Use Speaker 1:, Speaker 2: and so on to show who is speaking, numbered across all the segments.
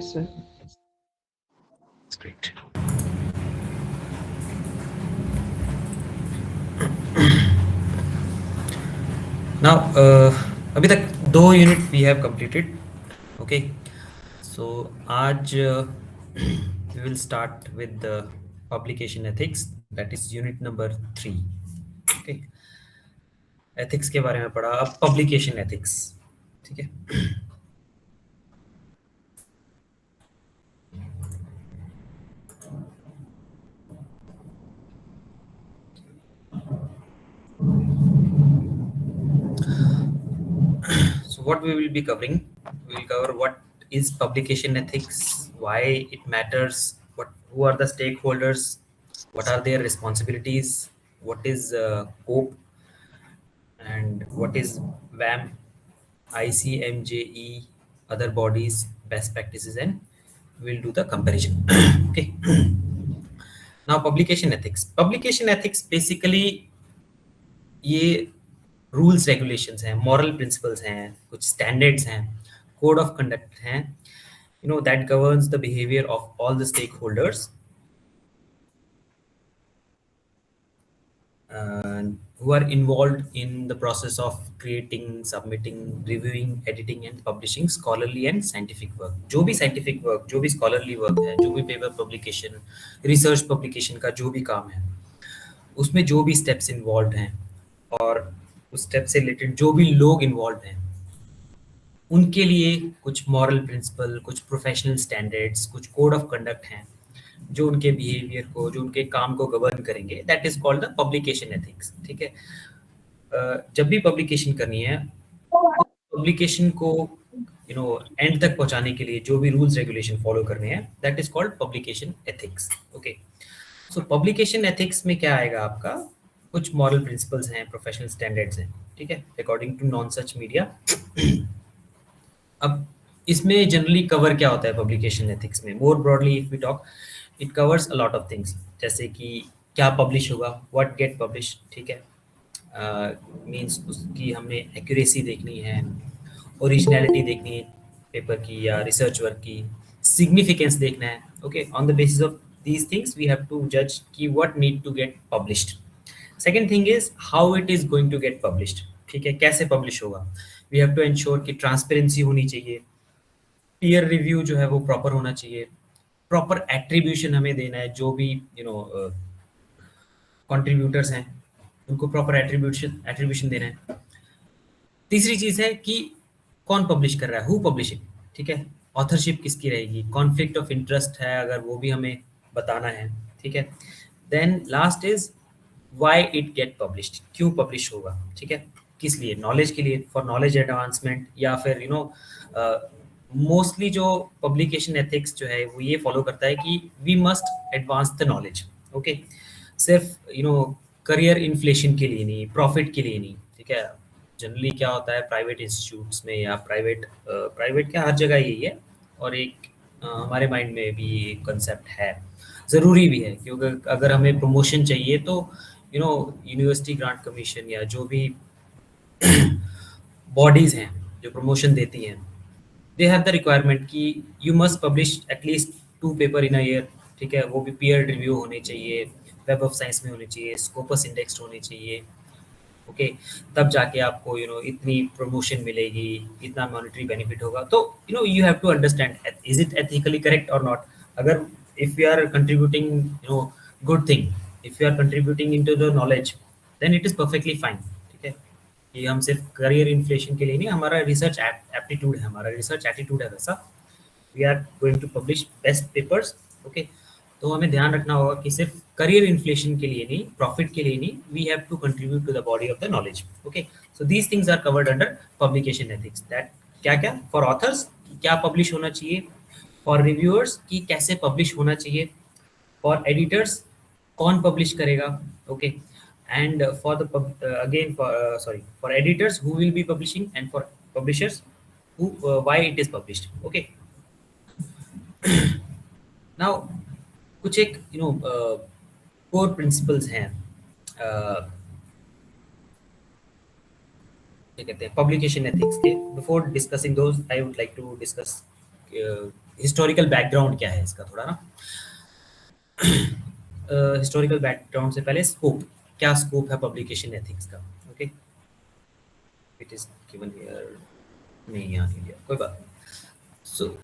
Speaker 1: Yes, sir.
Speaker 2: That's great. Now, अभी तक 2 unit we have completed. Okay, so आज we will start with the publication ethics, that is unit number 3. Okay, ethics के बारे में पढ़ा, अब पब्लिकेशन एथिक्स. ठीक है. So what we will be covering, we will cover what is publication ethics, why it matters, who are the stakeholders, what are their responsibilities, what is COPE, and what is WAM, ICMJE, other bodies, best practices, and we'll do the comparison. Okay. Now, publication ethics. Publication ethics basically ये rules regulations हैं, moral principles हैं, कुछ standards हैं, code of conduct हैं, that governs the behavior of all the stakeholders who are involved in the process of creating, submitting, reviewing, editing and publishing scholarly and scientific work. जो भी scientific work, जो भी scholarly work है, जो भी paper publication, research publication का जो भी काम है, उसमें जो भी steps involved हैं और उस स्टेप से रिलेटेड जो भी लोग इन्वॉल्व हैं, उनके लिए कुछ मॉरल प्रिंसिपल, कुछ प्रोफेशनल स्टैंडर्ड्स, कुछ कोड ऑफ कंडक्ट हैं जो उनके बिहेवियर को, जो उनके काम को गवर्न करेंगे. That is called the publication ethics. ठीक है. जब भी पब्लिकेशन करनी है, पब्लिकेशन को एंड तक पहुंचाने के लिए जो भी रूल्स रेगुलेशन फॉलो करने हैं, that is called publication ethics. Okay, so publication ethics में क्या आएगा आपका, कुछ मॉरल प्रिंसिपल्स हैं, प्रोफेशनल स्टैंडर्ड्स हैं. ठीक है, according to non such media. अब इसमें जनरली कवर क्या होता है पब्लिकेशन एथिक्स में, more broadly if we talk, it covers a lot of things. जैसे कि क्या पब्लिश होगा, व्हाट गेट पब्लिश. ठीक है, मींस उसकी हमें एक्यूरेसी देखनी है, ओरिजिनलिटी देखनी है पेपर की या रिसर्च वर्क की, सिग्निफिकेंस देखना है. Okay, on the basis of these things we have to जज कि what need to get published. Second thing is how it is going to get published. ठीक है, कैसे पब्लिश होगा. वी हैव टू एंश्योर कि transparency होनी चाहिए, peer review जो है वो प्रॉपर होना चाहिए, प्रॉपर एट्रीब्यूशन हमें देना है, जो भी कंट्रीब्यूटर्स हैं उनको प्रॉपर एट्रीब्यूशन देना है. तीसरी चीज है कि कौन पब्लिश कर रहा है, हु पब्लिशिंग. ठीक है, ऑथरशिप किसकी रहेगी, कॉन्फ्लिक्ट ऑफ इंटरेस्ट है अगर वो भी हमें बताना है. ठीक है, then last is why it get published, क्यों पब्लिश होगा. ठीक है, किस लिए, नॉलेज के लिए, फॉर नॉलेज एडवांसमेंट, या फिर मोस्टली जो पब्लिकेशन एथिक्स जो है वो ये फॉलो करता है कि we must advance the knowledge. Okay, सिर्फ करियर इन्फ्लेशन के लिए नहीं, प्रॉफिट के लिए नहीं. ठीक है, जनरली क्या होता है प्राइवेट इंस्टीट्यूट्स में या प्राइवेट क्या, हर जगह यही है. और एक हमारे माइंड में भी एक कंसेप्ट है, ज़रूरी भी है, क्योंकि अगर हमें प्रमोशन चाहिए तो यूनिवर्सिटी ग्रांट कमीशन या जो भी बॉडीज़ हैं जो प्रमोशन देती हैं, दे हैव द रिक्वायरमेंट कि you must publish at least 2 paper in a year. ठीक है, वो भी पीयर रिव्यू होने चाहिए, वेब ऑफ साइंस में होने चाहिए, स्कोपस इंडेक्स होने चाहिए. ओके, तब जाके आपको इतनी प्रमोशन मिलेगी, इतना मॉनेटरी बेनिफिट होगा. तो you have to understand is it ethically correct और नॉट. अगर if you are contributing good thing, if you are contributing into the knowledge, then it is perfectly fine. ठीक है, कि हम सिर्फ करियर इन्फ्लेशन के लिए नहीं, हमारा रिसर्च एप्टीट्यूड है, हमारा रिसर्च एटीट्यूड है वैसा. We are going to publish best papers. Okay, तो हमें ध्यान रखना होगा कि सिर्फ करियर इन्फ्लेशन के लिए नहीं, प्रॉफिट के लिए नहीं, we have to contribute to the body of the knowledge. Okay, so these things are covered under publication ethics. That क्या क्या, फॉर ऑथर्स क्या पब्लिश होना चाहिए, फॉर रिव्यूअर्स कि कैसे पब्लिश होना चाहिए, फॉर एडिटर्स कौन पब्लिश करेगा. Okay, and for the again for sorry, for editors who will be publishing, and for publishers who why it is published. Okay, now कुछ एक कोर प्रिंसिपल्स हैं, क्या कहते हैं, पब्लिकेशन एथिक्स के. Before discussing those I would like to discuss historical background क्या है इसका थोड़ा ना, हिस्टोरिकल बैकग्राउंड से पहले स्कोप, क्या स्कोप है पब्लिकेशन एथिक्स का। Okay, it is given here, नहीं यहाँ नहीं दिया, कोई बात नहीं। सो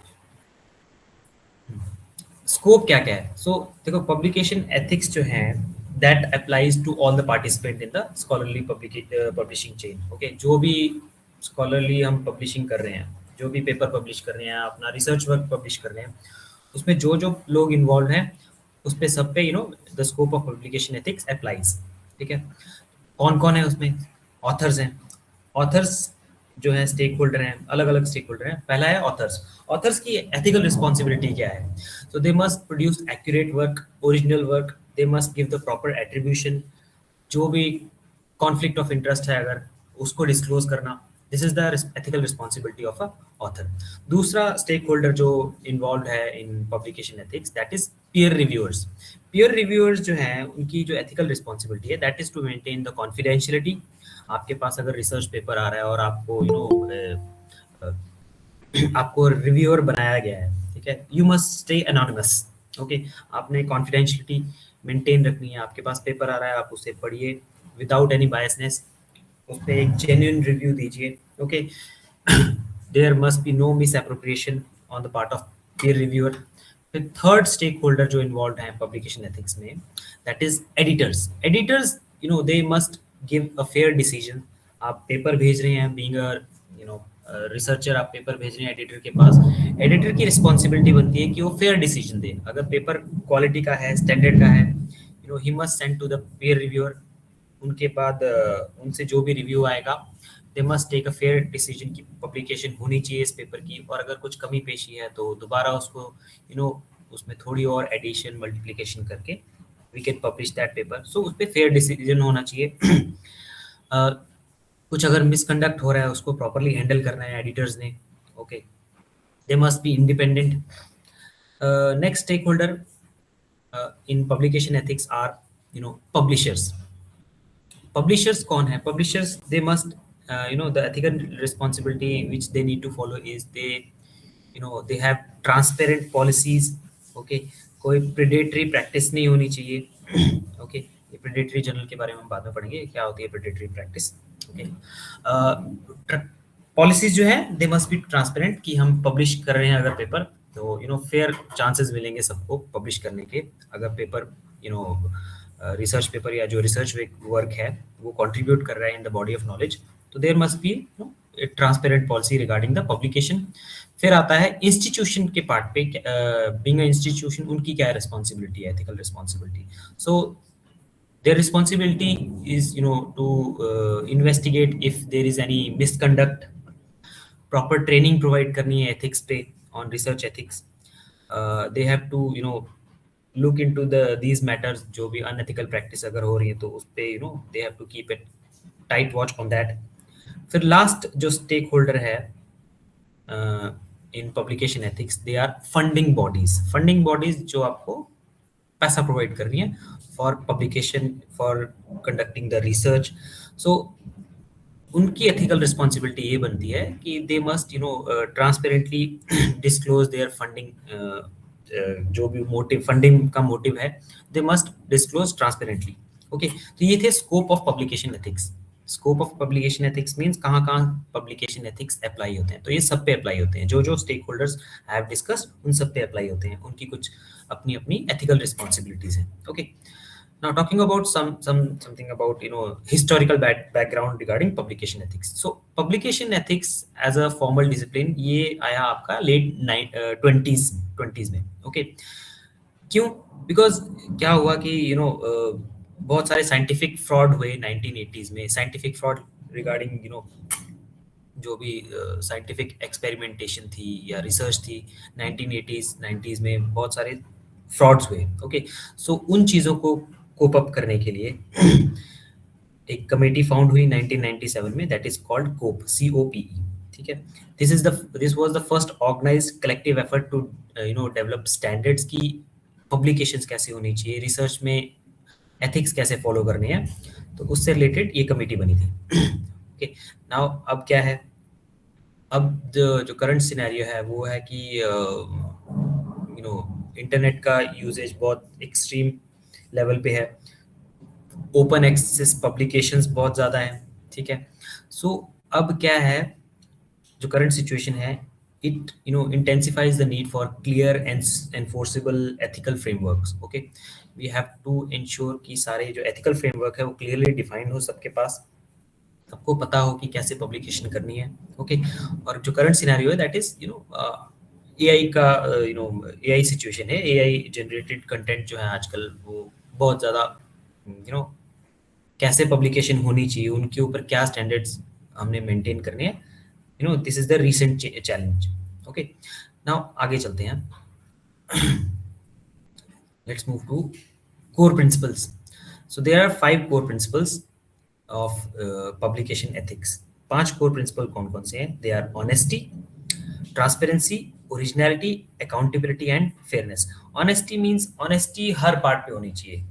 Speaker 2: स्कोप क्या क्या है। सो देखो पब्लिकेशन एथिक्स जो है that applies to all the participant in the scholarly publishing chain. Okay, जो भी स्कॉलरली हम पब्लिशिंग कर रहे हैं, जो भी पेपर पब्लिश कर रहे हैं, अपना रिसर्च वर्क पब्लिश कर रहे हैं, उसमें जो जो लोग इन्वॉल्व हैं उस पे सब पे the scope of publication ethics applies. ठीक है, कौन कौन है उसमें, ऑथर्स हैं। ऑथर्स जो है स्टेक होल्डर हैं, अलग अलग स्टेक होल्डर हैं। पहला है ऑथर्स। ऑथर्स की एथिकल रिस्पॉन्सिबिलिटी क्या है। So they must produce accurate work, original work, they must give the proper attribution, जो भी कॉन्फ्लिक्ट ऑफ इंटरेस्ट है अगर उसको डिस्क्लोज करना, this is the ethical responsibility of a author. दूसरा स्टेक होल्डर जो इन्वॉल्व है in publication ethics that is peer reviewers. Peer reviewers जो हैं उनकी जो एथिकल रिस्पॉन्सिबिलिटी है that is to maintain the confidentiality. आपके पास अगर रिसर्च पेपर आ रहा है और आपको आपको रिव्यूअर बनाया गया है, ठीक है, you must stay anonymous. Okay, आपने कॉन्फिडेंशियलिटी मेंटेन रखनी है। आपके पास पेपर आ रहा है, आप उसे पढ़िए विदाउट एनी बायसनेस, उस पर एक जेन्युइन रिव्यू दीजिए। Okay, there must be no misappropriation on the part of peer reviewer. फिर थर्ड स्टेक होल्डर जो इन्वॉल्व है पब्लिकेशन एथिक्स में that is editors. Editors they must give a fair decision. आप paper भेज रहे हैं, being a researcher, आप paper भेज रहे हैं एडिटर के पास, एडिटर की रिस्पॉन्सिबिलिटी बनती है कि वो फेयर डिसीजन दे। अगर पेपर क्वालिटी का है, स्टैंडर्ड का है, he must send to the peer reviewer. उनके बाद उनसे जो भी रिव्यू आएगा they must take a fair decision की पब्लिकेशन होनी चाहिए इस पेपर की। और अगर कुछ कमी पेशी है तो दोबारा उसको उसमें थोड़ी और एडिशन मल्टीप्लिकेशन करके we can publish that paper. So उस पर फेयर डिसीजन होना चाहिए। कुछ अगर मिसकंडक्ट हो रहा है उसको प्रॉपरली हैंडल करना है एडिटर्स ने। Okay, they must be independent. Next stakeholder in publication ethics are publishers. Publishers कौन है। Publishers they must the ethical responsibility which they need to follow is they have transparent policies. Okay, कोई predatory practice नहीं होनी चाहिए। Okay, ये predatory journal के बारे में हम बाद में पढ़ेंगे क्या होती है प्रेडेटरी प्रैक्टिस। ओके, पॉलिसीज जो है दे मस्ट बी ट्रांसपेरेंट कि हम पब्लिश कर रहे हैं अगर पेपर तो फेयर चांसेस मिलेंगे सबको पब्लिश करने के। अगर पेपर रिसर्च पेपर या जो रिसर्च वर्क है वो कंट्रीब्यूट कर रहा है in the body of knowledge, तो there must be transparent policy regarding the publication. फिर आता है इंस्टीट्यूशन के पार्ट पे, बीइंग अ इंस्टीट्यूशन उनकी क्या रिस्पॉन्सिबिलिटी है, ethical responsibility. So their responsibility is to investigate if there is any misconduct, proper training provide करनी है ethics पे on research ethics. They have to look into these matters, जो भी unethical practice अगर हो रही है तो उस पे they have to keep it tight watch on that. फिर last जो stakeholder है in publication ethics they are funding bodies. Funding bodies जो आपको पैसा प्रोवाइड कर रही है for publication, for conducting the research. So उनकी एथिकल रिस्पॉन्सिबिलिटी ये बनती है कि they must transparently disclose their funding, जो भी मोटिव फंडिंग का मोटिव है they must disclose transparently. Okay, तो ये थे scope of publication ethics. Scope of publication ethics means कहाँ कहाँ पब्लिकेशन एथिक्स अप्लाई होते हैं, तो ये सब पे अप्लाई होते हैं। जो जो स्टेक होल्डर्स हैव डिस्कस्ड उन सब पे अप्लाई होते हैं, उनकी कुछ अपनी अपनी एथिकल रिस्पॉन्सिबिलिटीज हैं। Okay, now talking about something about historical background regarding publication ethics. So publication ethics as a formal discipline ये आया आपका लेट 20s में। ओके, क्यों, बिकॉज क्या हुआ कि बहुत सारे साइंटिफिक फ्रॉड हुए 1980s में। साइंटिफिक फ्रॉड रिगार्डिंग जो भी साइंटिफिक एक्सपेरिमेंटेशन थी या रिसर्च थी 1980s 90s में बहुत सारे फ्रॉड्स हुए। ओके, सो उन चीज़ों को कोप अप करने के लिए एक कमेटी फाउंड हुई 1997 में that is called COPE, COPE। ठीक है, this was the first organised collective effort to develop standards की पब्लिकेशंस कैसे होनी चाहिए, रिसर्च में एथिक्स कैसे फॉलो करने हैं, तो उससे रिलेटेड ये कमेटी बनी थी। ओके, नाउ अब क्या है, अब जो करंट सिनेरियो है वो है कि यू नो इंटरनेट का यूजेज बहुत एक्सट्रीम लेवल पे है, ओपन एक्सेस पब्लिकेशंस बहुत ज़्यादा हैं, ठीक है। सो अब क्या है, जो करंट सिचुएशन है, it intensifies the need for clear and enforceable ethical frameworks. Okay, we have to ensure कि सारे जो एथिकल फ्रेमवर्क है वो क्लियरली डिफाइंड हो सबके पास, सबको पता हो कि कैसे पब्लिकेशन करनी है। ओके, और जो करंट सिनेरियो है दैट इज एआई का, एआई सिचुएशन है, एआई जनरेटेड कंटेंट जो है आजकल वो बहुत ज़्यादा कैसे पब्लिकेशन होनी चाहिए, उनके ऊपर क्या स्टैंडर्ड्स हमने मेंटेन करने हैं, this is the recent challenge. Okay, now आगे चलते हैं, let's move to core principles. So there are 5 core principles of publication ethics. 5 core principle कौन कौन से हैं? They are honesty, transparency, originality, accountability and fairness. Honesty means honesty her part पे होनी चाहिए।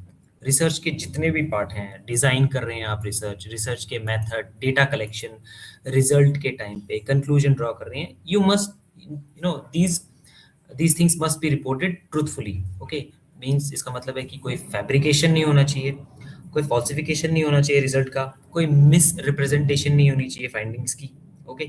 Speaker 2: रिसर्च के जितने भी पार्ट हैं, डिजाइन कर रहे हैं आप रिसर्च, रिसर्च के मेथड, डेटा कलेक्शन, रिजल्ट के टाइम पे कंक्लूजन ड्रॉ कर रहे हैं, you must these things must be reported truthfully. Okay, means इसका मतलब है कि कोई फैब्रिकेशन नहीं होना चाहिए, कोई फॉल्सिफिकेशन नहीं होना चाहिए रिजल्ट का, कोई मिस रिप्रेजेंटेशन नहीं होनी चाहिए फाइंडिंग्स की। Okay,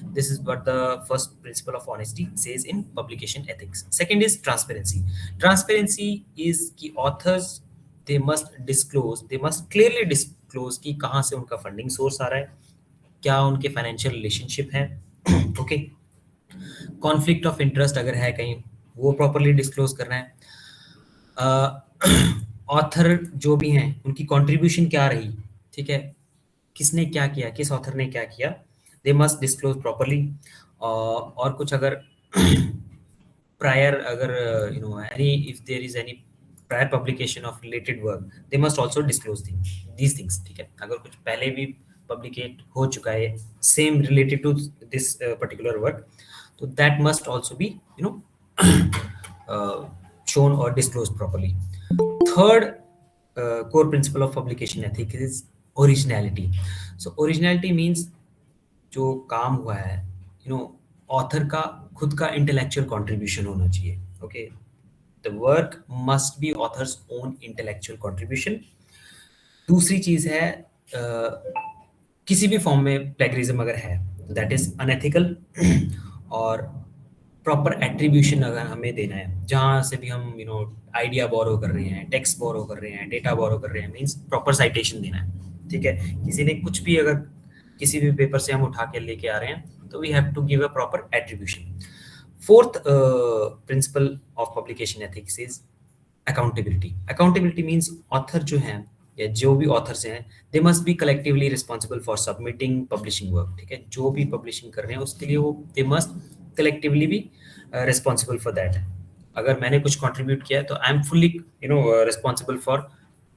Speaker 2: this is what the first principle of honesty says in publication ethics. Second is transparency. Transparency is कि authors they must disclose, they must clearly disclose कि कहाँ से उनका फंडिंग सोर्स आ रहा है, क्या उनके फाइनेंशियल रिलेशनशिप है। ओके, कॉन्फ्लिक्ट ऑफ इंटरेस्ट अगर है कहीं, वो प्रॉपरली डिस्क्लोज करना है। ऑथर जो भी हैं उनकी कंट्रीब्यूशन क्या रही, ठीक है, किसने क्या किया, किस ऑथर ने क्या किया, दे मस्ट डिस्क्लोज प्रॉपरली। और कुछ अगर प्रायर, अगर any, if there is any prior publication of related work, they must also disclose these things, ठीक है। अगर कुछ पहले भी पब्लिकेट हो चुका है same related to this particular work, तो that must also be shown or disclosed properly. Third core principle of publication ethics is originality. So originality means जो काम हुआ है, ऑथर का खुद का इंटेलेक्चुअल कंट्रीब्यूशन होना चाहिए। Okay, the work must be authors own intellectual contribution. दूसरी चीज है किसी भी फॉर्म में प्लेगरिज्म अगर है दैट इज अनएथिकल, और प्रॉपर एट्रीब्यूशन अगर हमें देना है, जहाँ से भी हम आइडिया बोरो कर रहे हैं, टेक्स्ट बोरो कर रहे हैं, डेटा बोरो कर रहे हैं, मींस प्रॉपर साइटेशन देना है, ठीक है। किसी ने कुछ भी अगर किसी भी पेपर से हम उठा के लेके आ रहे हैं तो we have to give a proper attribution. Fourth principle of publication ethics is accountability. Accountability means author जो हैं या जो भी ऑथर्स हैं, they must be collectively responsible for submitting publishing work, ठीक है। जो भी पब्लिशिंग कर रहे हैं उसके लिए वो दे मस्ट कलेक्टिवली भी रिस्पॉन्सिबल फॉर दैट। अगर मैंने कुछ कंट्रीब्यूट किया है तो I am fully responsible for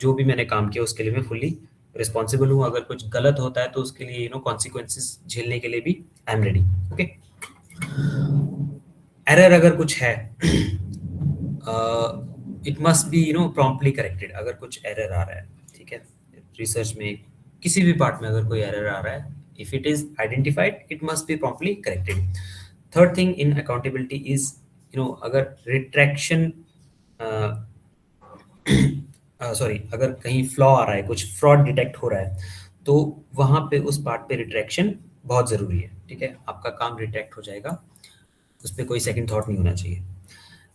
Speaker 2: जो भी मैंने काम किया, उसके लिए मैं फुल्ली रिस्पॉन्सिबल हूँ। अगर कुछ गलत होता है तो उसके लिए कॉन्सिक्वेंसेस झेलने के लिए भी I am ready. Okay, error अगर कुछ है it must be promptly corrected. अगर कुछ एरर आ रहा है, ठीक है, रिसर्च में किसी भी पार्ट में अगर कोई एरर आ रहा है, if it is identified it must be promptly corrected. Third thing in accountability is अगर रिट्रैक्शन सॉरी, अगर कहीं फ्लॉ आ रहा है, कुछ फ्रॉड डिटेक्ट हो रहा है, तो वहां पे उस पार्ट पे रिट्रैक्शन बहुत जरूरी है, ठीक है। आपका काम डिटेक्ट हो जाएगा, उस पर कोई सेकंड थॉट नहीं होना चाहिए।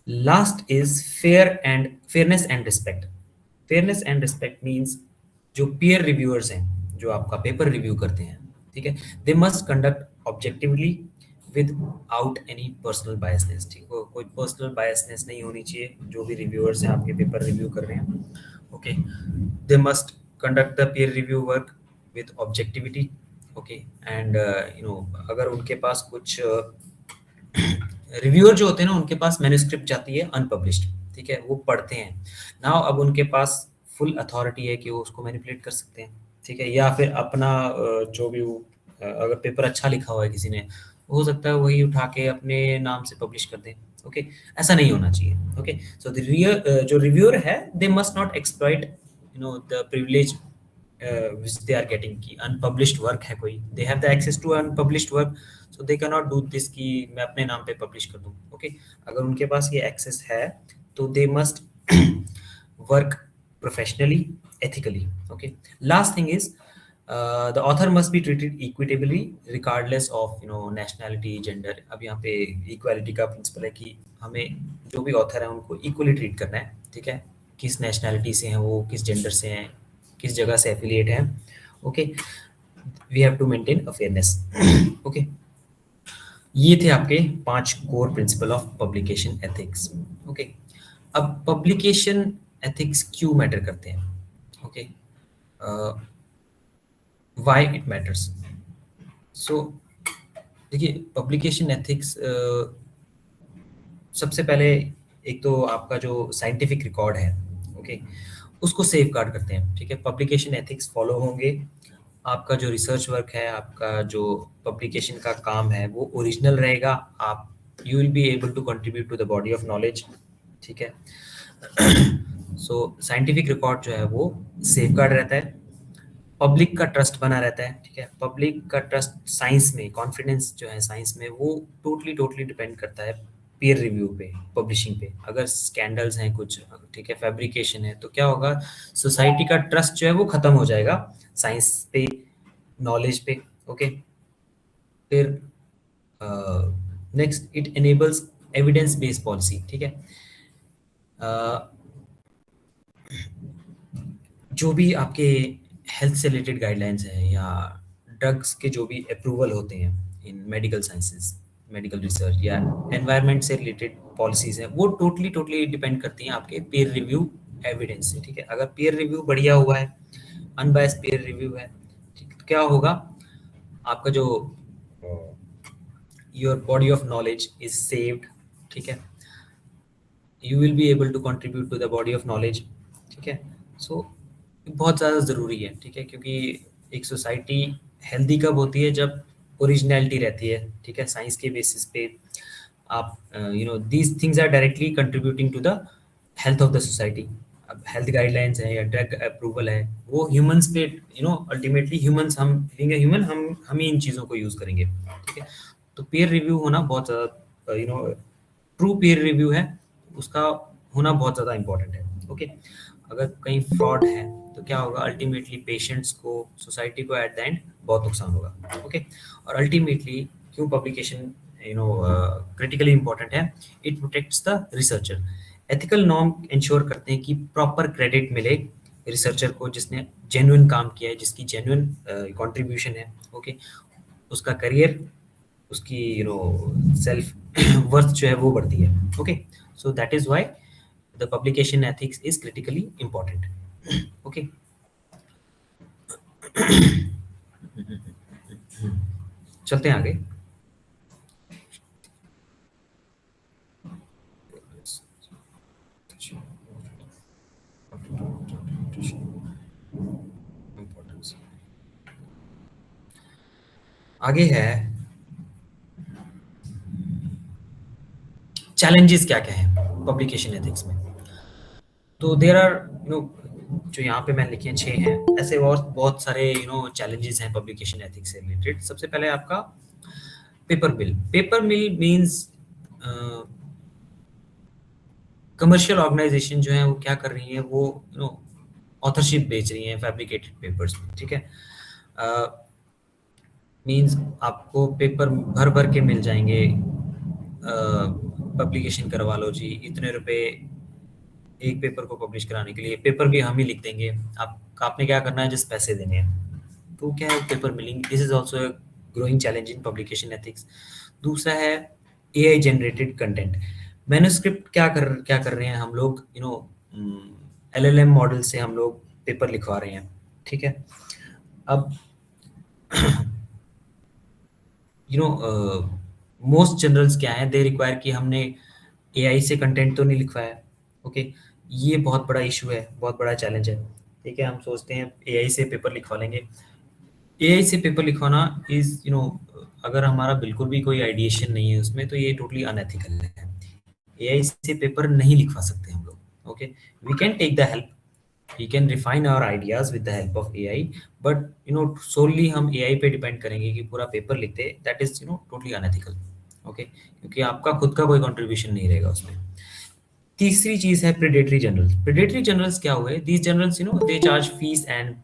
Speaker 2: Last is fairness and respect. Fairness and respect means जो पीयर रिव्यूअर्स हैं, जो आपका पेपर रिव्यू करते हैं, ठीक है, they must conduct objectively without any personal biasness, ठीक है। कोई पर्सनल बायसनेस नहीं होनी चाहिए जो भी रिव्यूअर्स हैं आपके पेपर रिव्यू कर रहे हैं। Okay, they must conduct the peer review work with objectivity. Okay, and अगर उनके पास कुछ रिव्यूअर जो होते हैं ना, उनके पास मैन्युस्क्रिप्ट जाती है अनपब्लिश्ड, ठीक है, वो पढ़ते हैं नाउ, अब उनके पास फुल अथॉरिटी है कि वो उसको मैनिपुलेट कर सकते हैं, ठीक है, या फिर अपना जो भी वो अगर पेपर अच्छा लिखा हुआ है किसी ने, हो सकता है वही उठा के अपने नाम से पब्लिश कर दें। ओके, ऐसा नहीं होना चाहिए। ओके, सो द जो रिव्यूअर है they must not exploit the privilege which they are getting कि unpublished work है कोई, they have the access to unpublished work, so they cannot do this कि मैं अपने नाम पे publish कर दूँ. Okay, अगर उनके पास ये access है तो they must work professionally, ethically. Okay, last thing is the author must be treated equitably regardless of nationality, gender. अब यहाँ पे equality का principle है कि हमें जो भी author है उनको equally treat करना है, ठीक है, किस nationality से हैं वो, किस gender से हैं, किस जगह से affiliate हैं. Okay, we have to maintain a fairness. Okay, ये थे आपके 5 core principle of publication ethics. Okay, अब पब्लिकेशन एथिक्स क्यों मैटर करते हैं? Okay, why it matters. So देखिए, पब्लिकेशन एथिक्स सबसे पहले एक तो आपका जो साइंटिफिक रिकॉर्ड है, ओके, उसको सेव गार्ड करते हैं. ठीक है, पब्लिकेशन एथिक्स फॉलो होंगे, आपका जो रिसर्च वर्क है, आपका जो पब्लिकेशन का काम है वो ओरिजिनल रहेगा, आप you will be able to contribute to the body of knowledge. ठीक है, सो साइंटिफिक रिकॉर्ड जो है वो सेफ गार्ड रहता है, पब्लिक का ट्रस्ट बना रहता है. ठीक है, पब्लिक का ट्रस्ट साइंस में, कॉन्फिडेंस जो है साइंस में, वो टोटली डिपेंड करता है पीयर रिव्यू पे, पब्लिशिंग पे. अगर स्कैंडल्स हैं कुछ, ठीक है, फैब्रिकेशन है, तो क्या होगा, सोसाइटी का ट्रस्ट जो है वो खत्म हो जाएगा साइंस पे, नॉलेज पे. ओके, फिर next, it enables evidence based policy. ठीक है, जो भी आपके हेल्थ से रिलेटेड गाइडलाइंस हैं या ड्रग्स के जो भी अप्रूवल होते हैं इन मेडिकल साइंसेस, मेडिकल रिसर्च या एनवायरनमेंट से रिलेटेड पॉलिसीज हैं, वो टोटली डिपेंड करती हैं आपके पीयर रिव्यू एविडेंस से. ठीक है, अगर पीयर रिव्यू बढ़िया हुआ है, अनबायस्ड पीयर रिव्यू है, ठीक, तो क्या होगा, आपका जो your body of knowledge is saved. ठीक है, you will be able to contribute to the body of knowledge. ठीक है, सो बहुत ज़्यादा ज़रूरी है. ठीक है, क्योंकि एक सोसाइटी हेल्दी कब होती है, जब ओरिजिनलिटी रहती है. ठीक है, साइंस के बेसिस पे आप these things are directly contributing to the health of the society. अब हेल्थ गाइडलाइंस है या ड्रग अप्रूवल है, वो ह्यूमंस पे, अल्टीमेटली ह्यूमंस, हम बीइंग अ ह्यूमन, हम ही इन चीज़ों को यूज़ करेंगे. ठीक है, तो पीयर रिव्यू होना बहुत ज़्यादा, ट्रू पीयर रिव्यू है, उसका होना बहुत ज़्यादा इंपॉर्टेंट है. ओके, अगर कहीं फ्रॉड है तो क्या होगा, अल्टीमेटली पेशेंट्स को, सोसाइटी को एट द एंड बहुत नुकसान होगा. ओके, और अल्टीमेटली क्यों पब्लिकेशन क्रिटिकली इंपॉर्टेंट है, it protects the researcher. Ethical norm ensure करते हैं कि प्रॉपर क्रेडिट मिले रिसर्चर को, जिसने जेन्युइन काम किया है, जिसकी जेन्युइन कंट्रीब्यूशन है. ओके, उसका करियर, उसकी सेल्फ वर्थ जो है वो बढ़ती है. Okay, so that is why the publication ethics is critically important. Okay, चलते हैं आगे. आगे है चैलेंजेस क्या क्या है पब्लिकेशन एथिक्स में. तो देर आर जो यहाँ पे मैंने लिखे हैं 6 हैं, ऐसे और बहुत सारे चैलेंजेस हैं पब्लिकेशन एथिक्स से रिलेटेड. सबसे पहले आपका पेपर मिल. पेपर मिल मीन्स कमर्शियल ऑर्गेनाइजेशन जो है वो क्या कर रही है, वो ऑथरशिप बेच रही हैं फैब्रिकेटेड पेपर्स. ठीक है, मीन्स आपको पेपर भर भर के मिल जाएंगे, पब्लिकेशन करवा लो जी, इतने रुपए एक पेपर को पब्लिश कराने के लिए, पेपर भी हम ही लिख देंगे, आपने क्या करना है, जिस पैसे देने हैं. तो क्या है paper milling, this is also growing challenge in publication ethics. दूसरा है एआई जनरेटेड कंटेंट. मैन्युस्क्रिप्ट क्या कर रहे हैं हम लोग, एलएलएम मॉडल से हम लोग पेपर लिखवा रहे हैं. ठीक है, अब मोस्ट जनरल्स क्या है, दे रिक्वायर कि हमने एआई से कंटेंट तो नहीं लिखवाया. ओके, ये बहुत बड़ा इशू है, बहुत बड़ा चैलेंज है. ठीक है, हम सोचते हैं एआई से पेपर लिखवा लेंगे. एआई से पेपर लिखवाना इज अगर हमारा बिल्कुल भी कोई आइडिएशन नहीं है उसमें, तो ये टोटली अनएथिकल है. एआई से पेपर नहीं लिखवा सकते हम लोग. Okay, we can take the help, we can refine our ideas with the help of AI, but solely हम AI पे डिपेंड करेंगे कि पूरा पेपर लिखते, that is totally unethical. Okay, क्योंकि आपका खुद का कोई कंट्रीब्यूशन नहीं रहेगा उसमें. तीसरी चीज है प्रेडेटरी जनरल्स. प्रेडेटरी जनरल्स क्या हुए? These generals they charge fees and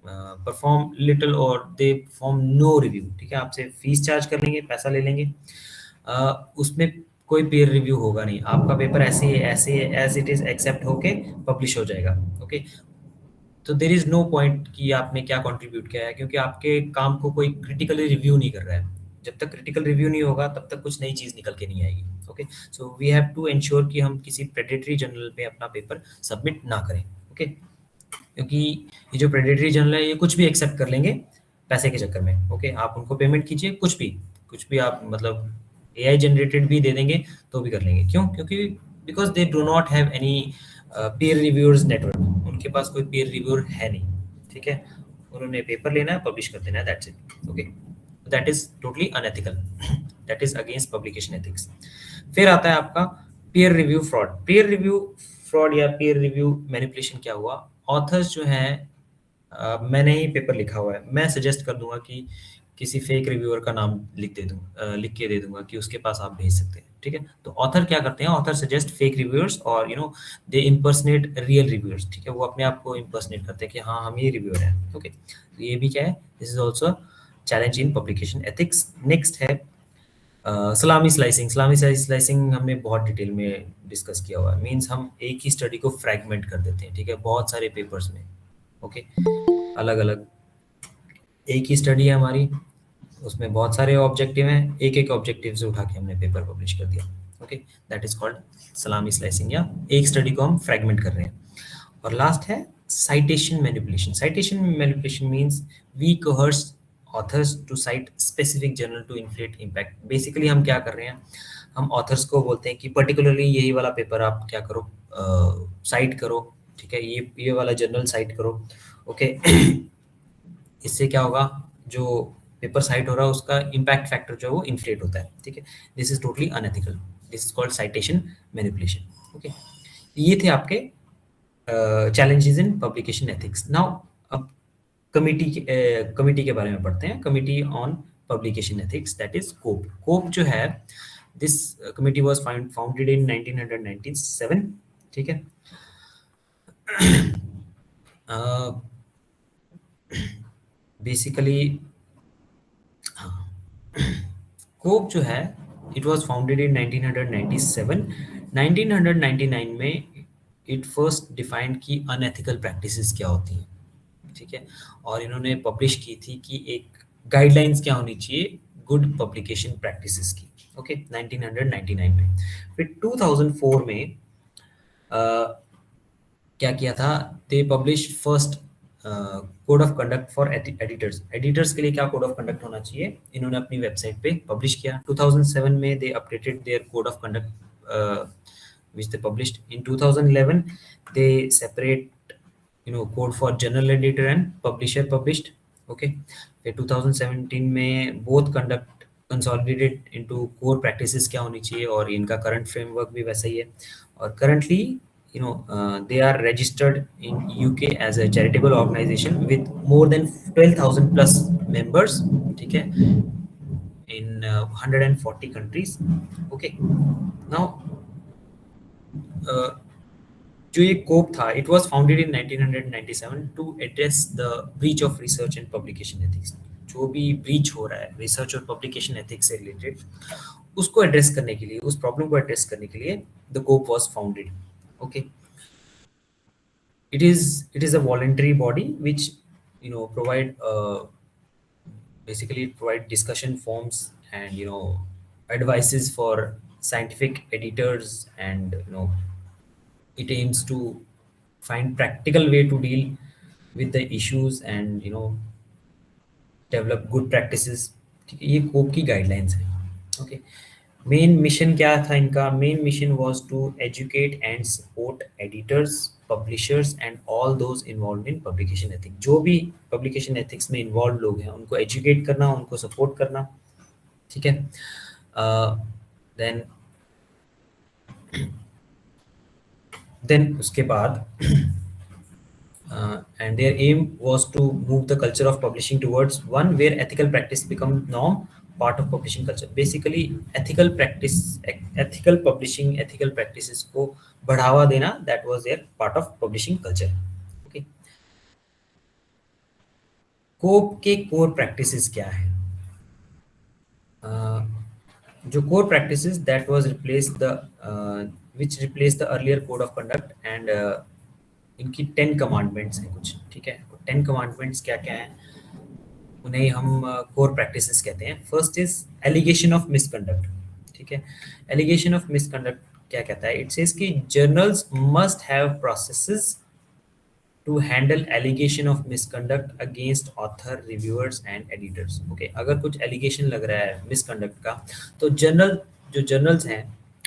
Speaker 2: perform little और दे फॉर्म नो रिव्यू. ठीक है, आपसे फीस चार्ज कर लेंगे, पैसा ले लेंगे, उसमें कोई पीयर रिव्यू होगा नहीं. आपका पेपर ऐसे एज इट इज एक्सेप्ट होके पब्लिश हो जाएगा. ओके, तो देर इज नो पॉइंट कि आपने क्या कंट्रीब्यूट किया है, क्योंकि आपके काम को कोई क्रिटिकली रिव्यू नहीं कर रहा है. जब तक क्रिटिकल रिव्यू नहीं होगा तब तक कुछ नई चीज निकल के नहीं आएगी. Okay, so we have to ensure कि हम किसी प्रेडेटरी जर्नल पे अपना पेपर सबमिट ना करें. ओके, क्योंकि ये जो प्रेडेटरी जर्नल है ये कुछ भी एक्सेप्ट कर लेंगे पैसे के चक्कर में. ओके, आप उनको पेमेंट कीजिए, कुछ भी आप मतलब एआई जनरेटेड भी दे देंगे तो भी कर लेंगे. क्यों? क्योंकि because they do not have any peer reviewers network. उनके पास कोई पीयर रिव्यूअर है नहीं. ठीक है, उन्होंने पेपर लेना है, पब्लिश कर देना है, that's it. Okay, that is totally unethical. That is against publication ethics. फिर आता है आपका peer review fraud. Peer review fraud या पीयर रिव्यू मैनिपुलेशन क्या हुआ? ऑथर्स जो हैं, मैंने ही पेपर लिखा हुआ है, मैं सजेस्ट कर दूंगा कि किसी फेक रिव्यूअर का नाम लिख के दे दूंगा कि उसके पास आप भेज सकते हैं. ठीक है, तो ऑथर क्या करते हैं? ऑथर सजेस्ट फेक रिव्यूअर्स और दे इम्पर्सनेट रियल रिव्यूअर्स. ठीक है, वो अपने आप को इम्पर्सनेट करते हैं कि हाँ हम ये रिव्यूअर हैं. ओके, तो ये भी क्या है? This is also challenge in publication ethics. Next है सलामी स्लाइसिंग. सलामी स्लाइसिंग हमने बहुत डिटेल में डिस्कस किया हुआ है. मीन्स हम एक ही स्टडी को फ्रैगमेंट कर देते हैं. ठीक है, बहुत सारे पेपर्स में. ओके, अलग अलग एक ही स्टडी है हमारी, उसमें बहुत सारे ऑब्जेक्टिव हैं, एक एक ऑब्जेक्टिव से उठा के हमने पेपर पब्लिश कर दिया. ओके, दैट इज कॉल्ड सलामी स्लाइसिंग, या एक स्टडी को हम फ्रैगमेंट कर रहे हैं. और लास्ट है citation manipulation. Citation manipulation means we coerce authors to cite specific journal to inflate impact. Basically हम क्या कर रहे हैं? हम authors को बोलते हैं कि particularly यही वाला पेपर आप क्या करो, साइट करो. ठीक है, ये वाला जर्नल साइट करो. ओके, इससे क्या होगा? जो पेपर साइट हो रहा है उसका इम्पैक्ट फैक्टर जो है वो इन्फ्लेट होता है. ठीक है, this is totally unethical. This is called citation manipulation. Okay, ये थे आपके challenges in publication ethics. Now अब कमिटी के बारे में पढ़ते हैं. Committee on publication ethics, that is COPE. COPE जो है, this committee was founded in 1997. ठीक है, बेसिकली कोप जो है, इट वाज फाउंडेड इन 1997. 1999 में इट फर्स्ट डिफाइंड की अनएथिकल प्रैक्टिसेस क्या होती हैं. ठीक है, और इन्होंने पब्लिश की थी कि एक गाइडलाइंस क्या होनी चाहिए गुड पब्लिकेशन प्रैक्टिसेस की. ओके, 1999 में. फिर 2004 में क्या किया था? They publish first code of conduct for editors. Editors के लिए क्या कोड ऑफ कंडक्ट होना चाहिए, इन्होंने अपनी वेबसाइट पे पब्लिश किया. 2007 में they updated their code of conduct which they published. In 2011 they separate code for journal editor and publisher published. Okay, फिर 2017 में both conduct consolidated into core practices क्या होनी चाहिए, और इनका current framework भी वैसा ही है. और currently they are registered in UK as a charitable organization with more than 12,000 plus members. ठीक है, in 140 countries. Okay, now जो ये कोप था, it was founded in 1997 to address the breach of research and publication ethics. जो भी breach हो रहा है रिसर्च और पब्लिकेशन एथिक्स से रिलेटेड, उसको एड्रेस करने के लिए, उस प्रॉब्लम को एड्रेस करने के लिए the COPE was founded. Okay, it is a voluntary body which provide basically provide discussion forums and advices for scientific editors, and it aims to find practical way to deal with the issues and develop good practices. ठीक है, ये कोप की guidelines है. Okay, main mission क्या था इनका? Main mission was to educate and support editors, publishers and all those involve in publication ethics. जो भी पब्लिकेशन एथिक्स में इन्वॉल्व लोग हैं उनको एजुकेट करना, उनको सपोर्ट करना. ठीक है, देन उसके बाद and their aim was to move the culture of publishing towards one where ethical practice become norm part of publishing culture. Basically ethical practice, ethical publishing, ethical practices को बढ़ावा देना, that was their part of publishing culture. Okay. कोप के core practices क्या है? जो core practices that was replace the which replace the earlier code of conduct and इनकी 10 commandments हैं कुछ, ठीक है? 10 कमांडमेंट्स क्या क्या हैं, उन्हें हम कोर प्रैक्टिसेस कहते हैं. First is allegation of misconduct. ठीक है, एलिगेशन ऑफ मिसकंडक्ट क्या कहता है? इट सेज कि journals must have processes to handle allegation of misconduct against author, reviewers and editors. Okay, अगर कुछ allegation लग रहा है misconduct का, तो जो journals हैं,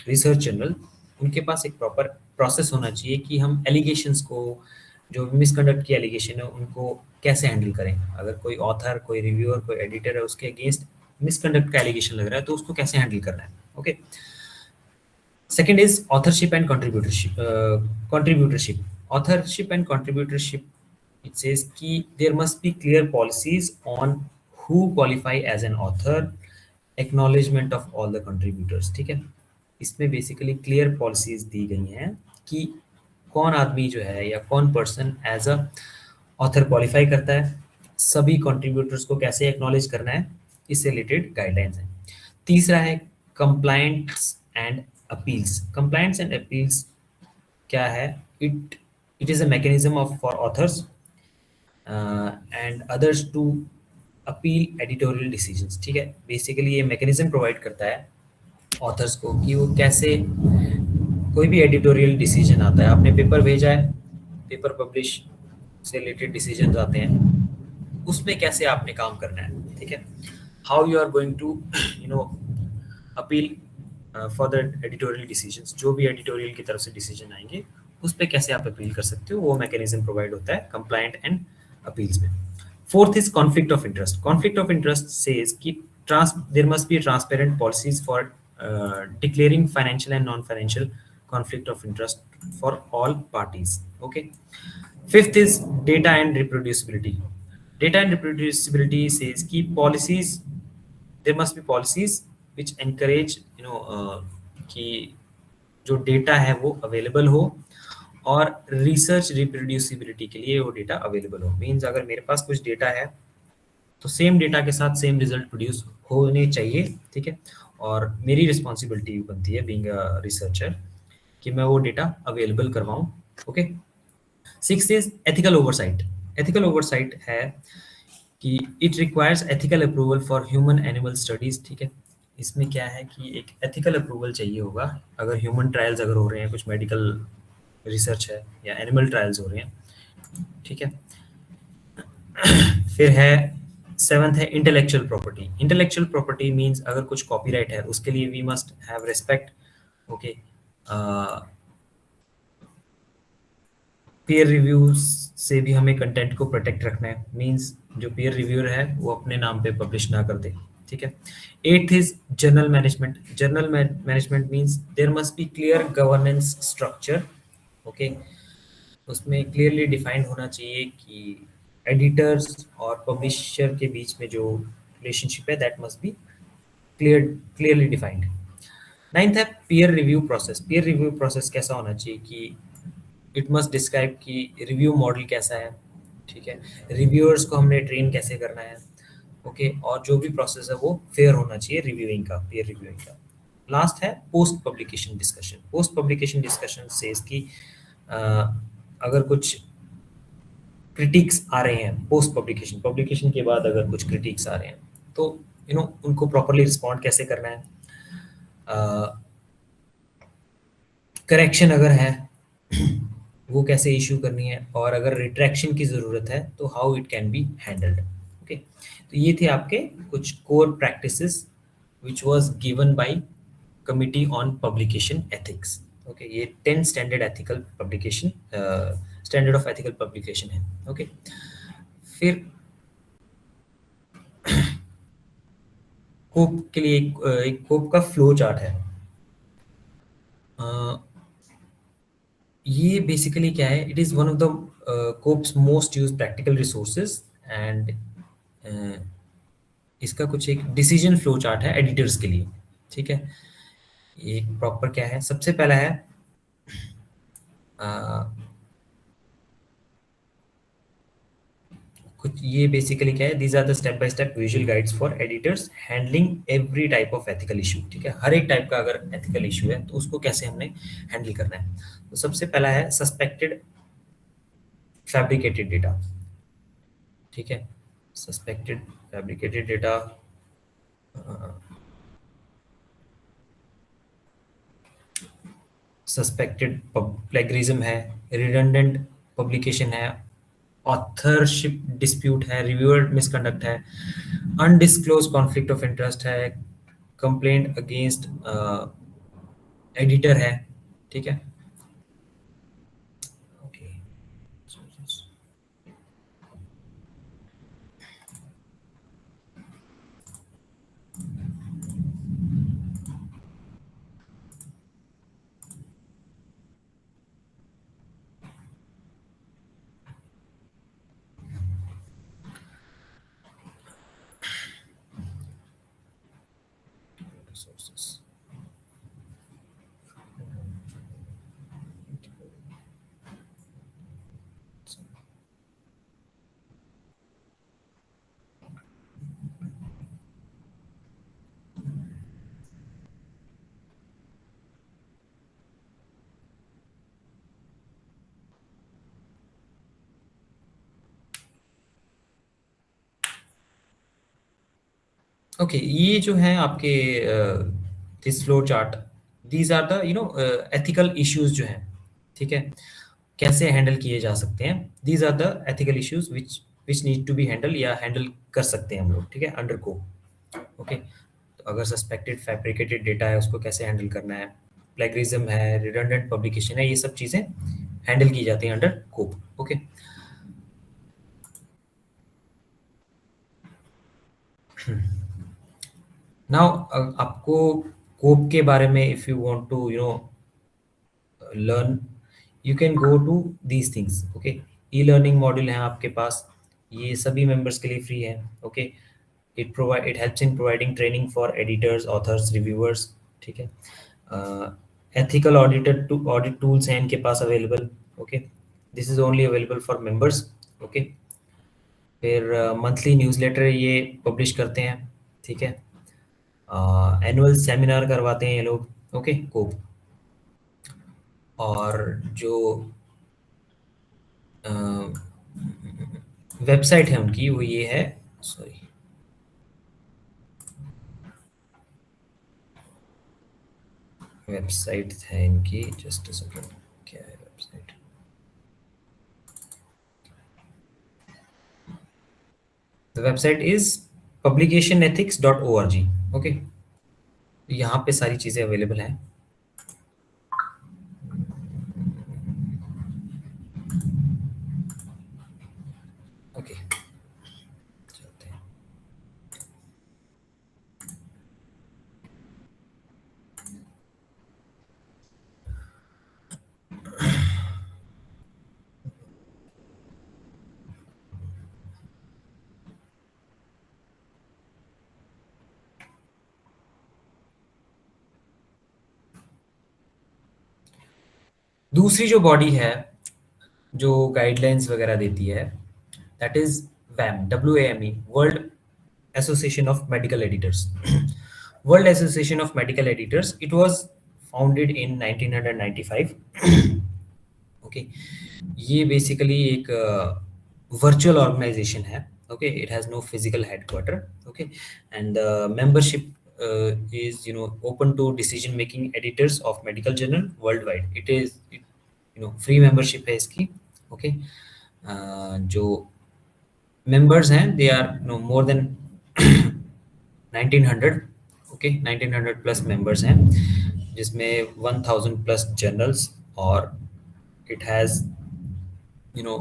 Speaker 2: research journal, उनके पास एक proper process होना चाहिए कि हम allegations को, जो misconduct की allegation है, उनको कैसे handle करें. अगर कोई author, कोई reviewer, कोई editor है, उसके against misconduct का allegation लग रहा है, तो उसको कैसे handle करना है. Okay. Second is authorship and contributorship. Authorship and contributorship, it says कि there must be clear policies on who qualify as an author, acknowledgement of all the contributors. ठीक है, इसमें बेसिकली क्लियर पॉलिसीज दी गई हैं कि कौन आदमी जो है या कौन person as a author qualify करता है, सभी कंट्रीब्यूटर्स को कैसे एक्नॉलेज करना है, इससे रिलेटेड गाइडलाइंस हैं. तीसरा है compliance and appeals. Compliance and appeals क्या है? It is a mechanism for authors and others to appeal editorial decisions. ठीक है, बेसिकली ये मैकेनिज्म प्रोवाइड करता है ऑथर्स को कि वो कैसे, कोई भी एडिटोरियल डिसीजन आता है, आपने पेपर भेजा है, पेपर पब्लिश से रिलेटेड डिसीजन आते हैं, उसमें कैसे आपने काम करना है. ठीक है, how you are going to appeal for the editorial decisions. जो भी एडिटोरियल की तरफ से डिसीजन आएंगे उस पर कैसे आप अपील कर सकते हो, वो मैकेनिज्म प्रोवाइड होता है कंप्लायंट एंड अपील्स में. Fourth is conflict of interest. Conflict of interest says कि there must be transparent policies for declaring financial and non financial conflict of interest for all parties. Okay. Fifth is data and reproducibility. Data and reproducibility says कि policies, there must be policies which encourage कि जो data है वो available हो और research reproducibility के लिए वो डेटा अवेलेबल हो. मींस अगर मेरे पास कुछ डेटा है तो सेम डेटा के साथ सेम रिजल्ट प्रोड्यूस होने चाहिए. ठीक है, और मेरी रिस्पॉन्सिबिलिटी बनती है बीइंग अ रिसर्चर कि मैं वो डेटा अवेलेबल करवाऊं. Okay. Sixth is ethical oversight. Ethical oversight है कि it requires ethical approval for human animal studies. ठीक है, इसमें क्या है कि एक एथिकल अप्रूवल चाहिए होगा अगर ह्यूमन ट्रायल्स अगर हो रहे हैं, कुछ मेडिकल रिसर्च है या एनिमल ट्रायल्स हो रहे हैं. ठीक है. फिर है सेवंथ है intellectual property. Intellectual property means अगर कुछ कॉपीराइट है उसके लिए we must have respect. Okay. Peer reviews से भी हमें कंटेंट को प्रोटेक्ट रखना है. मींस जो पीयर रिव्यूअर है वो अपने नाम पे पब्लिश ना कर दे. ठीक है. Eighth is journal management. Journal management means there must be clear governance structure. Okay. उसमें क्लियरली डिफाइंड होना चाहिए कि एडिटर्स और पब्लिशर के बीच में जो रिलेशनशिप है that must be clearly defined. Ninth है peer review process. Peer review process कैसा होना चाहिए कि इट मस्ट डिस्क्राइब कि रिव्यू मॉडल कैसा है. ठीक है, रिव्यूअर्स को हमने ट्रेन कैसे करना है. ओके. और जो भी प्रोसेस है वो फेयर होना चाहिए रिव्यूइंग का, पीयर रिव्यूइंग का. लास्ट है post publication discussion. Post publication discussion says कि अगर कुछ क्रिटिक्स आ रहे हैं पोस्ट पब्लिकेशन, पब्लिकेशन के बाद अगर कुछ क्रिटिक्स आ रहे हैं तो उनको प्रॉपरली रिस्पॉन्ड कैसे करना है. करेक्शन अगर है वो कैसे इशू करनी है, और अगर रिट्रैक्शन की ज़रूरत है तो how it can be handled. Okay. तो ये थे आपके कुछ core practices which was given by committee on publication ethics. Okay. ये 10 standard ethical publication, standard of ethical publication है. ओके. फिर कोप के लिए एक कोप का फ्लो चार्ट है. ये बेसिकली क्या है? It is one of the cops most use practical resources and इसका कुछ एक डिसीजन फ्लो चार्ट है एडिटर्स के लिए, ठीक है। एक प्रॉपर क्या है, सबसे पहला है अ, कुछ ये बेसिकली क्या है, these are the step by step visual guides for editors handling every type of ethical issue, ठीक है। हर एक टाइप का अगर एथिकल इशू है तो उसको कैसे हमने हैंडल करना है। तो सबसे पहला है सस्पेक्टेड फैब्रिकेटेड डेटा, ठीक है। Suspected fabricated data, suspected plagiarism है, रिडंडेंट पब्लिकेशन है, ऑथरशिप डिस्प्यूट है, रिव्यूअर मिसकंडक्ट है, अनडिस्क्लोज कॉन्फ्लिक्ट ऑफ इंटरेस्ट है, कंप्लेंट अगेंस्ट एडिटर है, ठीक है। ओके, ओके, ये जो है आपके this flow chart, these are the ethical issues जो हैं, ठीक है, कैसे हैंडल किए जा सकते हैं। These are the ethical issues which which need to be handle या हैंडल कर सकते हैं हम लोग, ठीक है, अंडर को। ओके, तो अगर सस्पेक्टेड फैब्रिकेटेड डेटा है उसको कैसे हैंडल करना है, प्लेगरिज्म है, रिडंडेंट पब्लिकेशन है, ये सब चीज़ें हैंडल की जाती हैं अंडर कोप। ओके, नाउ आपको कोप के बारे में if you want to learn, you can go to these things. Okay, e learning module है आपके पास, ये सभी मेंबर्स के लिए फ्री है। Okay, it helps in providing training for editors, authors, reviewers, ठीक है। एथिकल ऑडिट टूल्स हैं इनके पास available. Okay, this is only available for members. Okay, फिर मंथली न्यूज़लेटर ये पब्लिश करते हैं, ठीक है। एनुअल सेमिनार करवाते हैं ये लोग, ओके को। और जो वेबसाइट है उनकी वो ये है, सॉरी, वेबसाइट है इनकी, जस्ट अ सेकंड, क्या है website. The website is publicationethics.org। Okay, यहाँ पे सारी चीज़ें अवेलेबल हैं। ओके, चलते हैं। दूसरी जो बॉडी है जो गाइडलाइंस वगैरह देती है, दैट इज वैम, WAME, world association of medical editors. World association of medical editors, it was founded in 1995। Okay, ये बेसिकली एक वर्चुअल ऑर्गेनाइजेशन है। Okay, it has no physical headquarter. Okay, and membership is open to decision making editors of medical journal worldwide. It is free membership है इसकी। Okay, जो members हैं they are more than 1900। Okay, 1900 plus members हैं जिसमें 1000 plus journals, और it has you know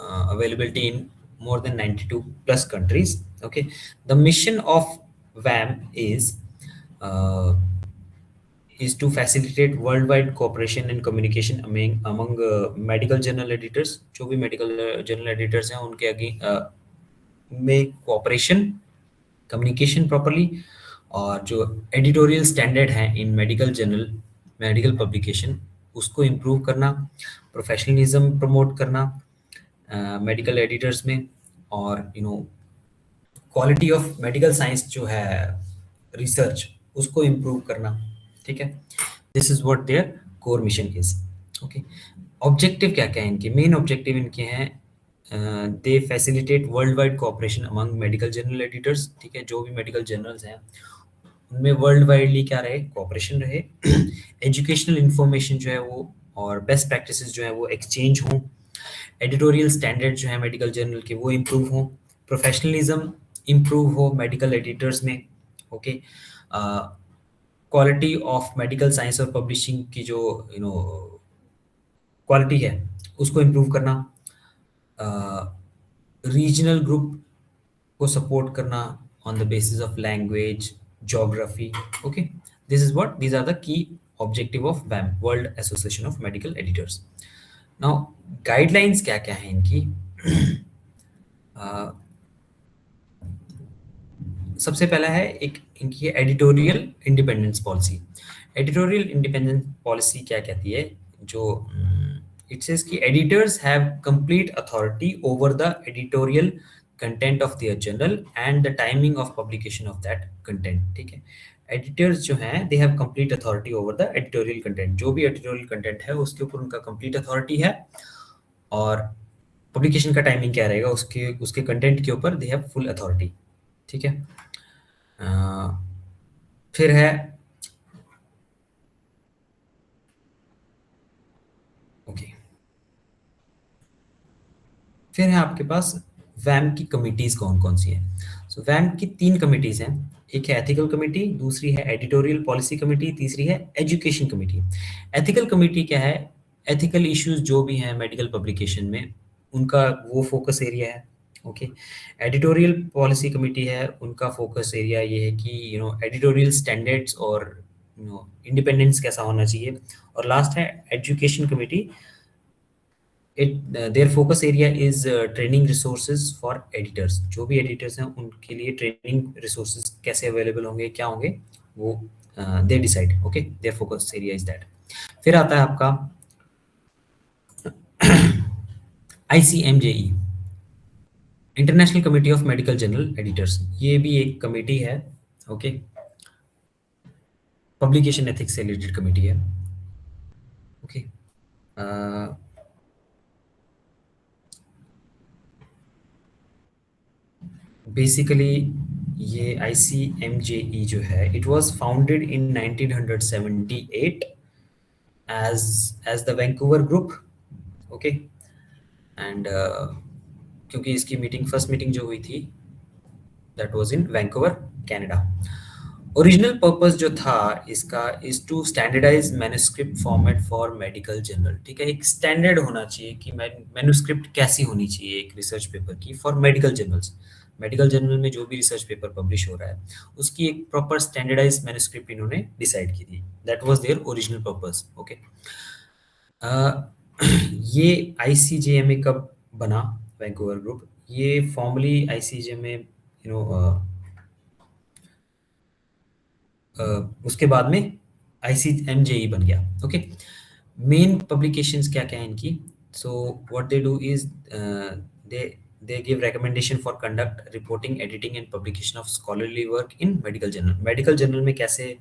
Speaker 2: availability in more than 92 plus countries. Okay, the mission of WAM is uh, is to facilitate worldwide cooperation and communication among medical journal editors. जो भी medical journal editors हैं उनके आगे में cooperation, communication properly, और जो editorial standard हैं in medical journal, medical publication, उसको improve करना, professionalism promote करना medical editors में, और क्वालिटी ऑफ मेडिकल साइंस जो है रिसर्च उसको इम्प्रूव करना, ठीक है। This is what their core mission is. Okay, objective क्या क्या है इनके, मेन ऑब्जेक्टिव इनके हैं, they facilitate world wide cooperation among medical journal editors, ठीक है। जो भी मेडिकल जर्नल्स हैं उनमें वर्ल्ड वाइडली क्या रहे, कोऑपरेशन रहे। एजुकेशनल इंफॉर्मेशन जो है वो और बेस्ट प्रैक्टिसेस जो है वो एक्सचेंज हों। एडिटोरियल स्टैंडर्ड जो है मेडिकल जर्नल के वो इम्प्रूव हों। प्रोफेशनलिज्म इम्प्रूव हो मेडिकल एडिटर्स में। Okay, quality of medical science और पब्लिशिंग की जो क्वालिटी है उसको इम्प्रूव करना। रीजनल ग्रुप को सपोर्ट करना on the basis of language, geography. Okay, this is what, these are the key objective of वैम, world association of medical editors. Now guidelines क्या क्या है इनकी। सबसे पहला है एक इनकी editorial independence policy. Editorial independence policy क्या कहती है, जो इट सेज कि editors have complete authority over the editorial content of their journal and the timing of publication of that content, ठीक है। एडिटर्स जो हैं they have complete authority over the editorial content, जो भी एडिटोरियल कंटेंट है उसके ऊपर उनका कंप्लीट अथॉरिटी है, और पब्लिकेशन का टाइमिंग क्या रहेगा उसके उसके कंटेंट के ऊपर दे हैव फुल अथॉरिटी, ठीक है। फिर है ओके, फिर है आपके पास वैम की कमिटीज कौन कौन सी हैं। सो वैम की 3 कमिटीज हैं, एक है एथिकल कमेटी, दूसरी है एडिटोरियल पॉलिसी कमेटी, तीसरी है एजुकेशन कमेटी। एथिकल कमेटी क्या है, एथिकल इश्यूज जो भी हैं मेडिकल पब्लिकेशन में उनका वो फोकस एरिया है। ओके, एडिटोरियल पॉलिसी कमेटी है, उनका फोकस एरिया ये है कि एडिटोरियल स्टैंडर्ड्स और इंडिपेंडेंस कैसा होना चाहिए। और लास्ट है education committee, their focus area is training resources for editors. जो भी एडिटर्स हैं उनके लिए ट्रेनिंग रिसोर्सेज कैसे अवेलेबल होंगे, क्या होंगे, वो they decide. Okay, their focus area is that. फिर आता है आपका ICMJE, international committee of medical journal editors. ये भी एक कमेटी है, ओके, पब्लिकेशन एथिक्स से रिलेटेड कमेटी है। ओके, बेसिकली ये ICMJE जो है it was founded in 1978 as the Vancouver group. Okay, and क्योंकि इसकी मीटिंग, फर्स्ट मीटिंग जो हुई थी that was in Vancouver, Canada. Original purpose जो था इसका is to standardise manuscript format for medical journal, ठीक है। एक स्टैंडर्ड होना चाहिए कि मैन्युस्क्रिप्ट कैसी होनी चाहिए एक रिसर्च पेपर की for medical journals. Medical journal में जो भी रिसर्च पेपर पब्लिश हो रहा है उसकी एक प्रॉपर स्टैंडर्डाइज मैन्युस्क्रिप्ट इन्होंने डिसाइड की थी। That was their original purpose. Okay, ये ICJMA कब बना, वैंकूवर ग्रुप, ये फॉर्मली ICJMA उसके बाद में ICMJE बन गया। ओके, मेन पब्लिकेशंस क्या क्या है इनकी। So what they do is they give recommendation for conduct, reporting, editing and publication of scholarly work in medical journal. Medical journal में कैसे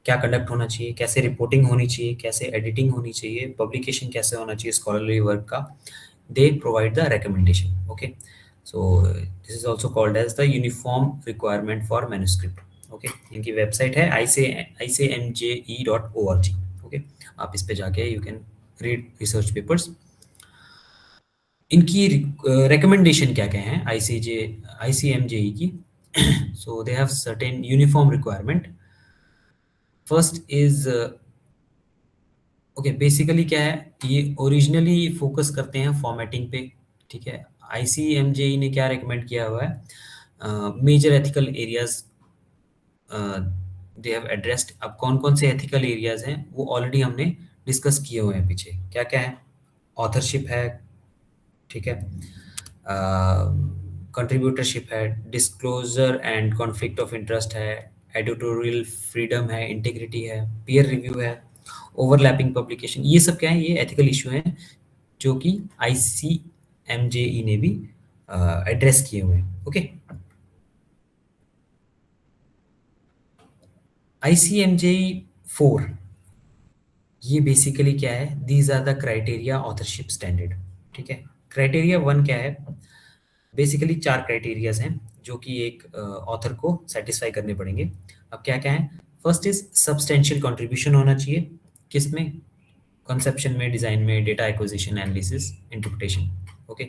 Speaker 2: क्या कंडक्ट होना चाहिए, कैसे रिपोर्टिंग होनी चाहिए, कैसे एडिटिंग होनी चाहिए, पब्लिकेशन कैसे होना चाहिए स्कॉलरली वर्क का, they provide the recommendation. Okay, so this is also called as the uniform requirement for manuscript. Okay, इनकी वेबसाइट है ICMJE.org। ओके, आप इस पे जाके you can read research papers. इनकी रिकमेंडेशन क्या क्या है ICMJE की। So they have certain uniform requirement. First is okay, basically क्या है, ये ओरिजिनली फोकस करते हैं फॉर्मेटिंग पे, ठीक है। ICMJE ने क्या रिकमेंड किया हुआ है, major ethical areas they have addressed. अब कौन-कौन से एथिकल एरियाज़ हैं, वो ऑलरेडी हमने डिस्कस किए हुए हैं पीछे। क्या-क्या है? ऑथरशिप है, ठीक है? कंट्रीब्यूटरशिप है, disclosure and conflict of interest है, एडिटोरियल फ्रीडम है, इंटीग्रिटी है, पीयर रिव्यू है, ओवरलैपिंग पब्लिकेशन। ये सब क्या है? ये एथिकल इश्यू हैं, जो कि आईसीएमजेई ने भी एड्रेस किए हुए हैं। ओके, आईसीएमजेई 4, ये बेसिकली क्या है? These are the criteria authorship standard, ठीक है? क्राइटेरिया 1 क्या है? बेसिकली 4 क्राइटेरियाज हैं जो कि एक ऑथर को सेटिस्फाई करने पड़ेंगे। अब क्या-क्या है? फर्स्ट इज सब्सटेंशियल कंट्रीब्यूशन होना चाहिए। किसमें? कंसेप्शन में, डिजाइन में, data acquisition, analysis, interpretation. Okay,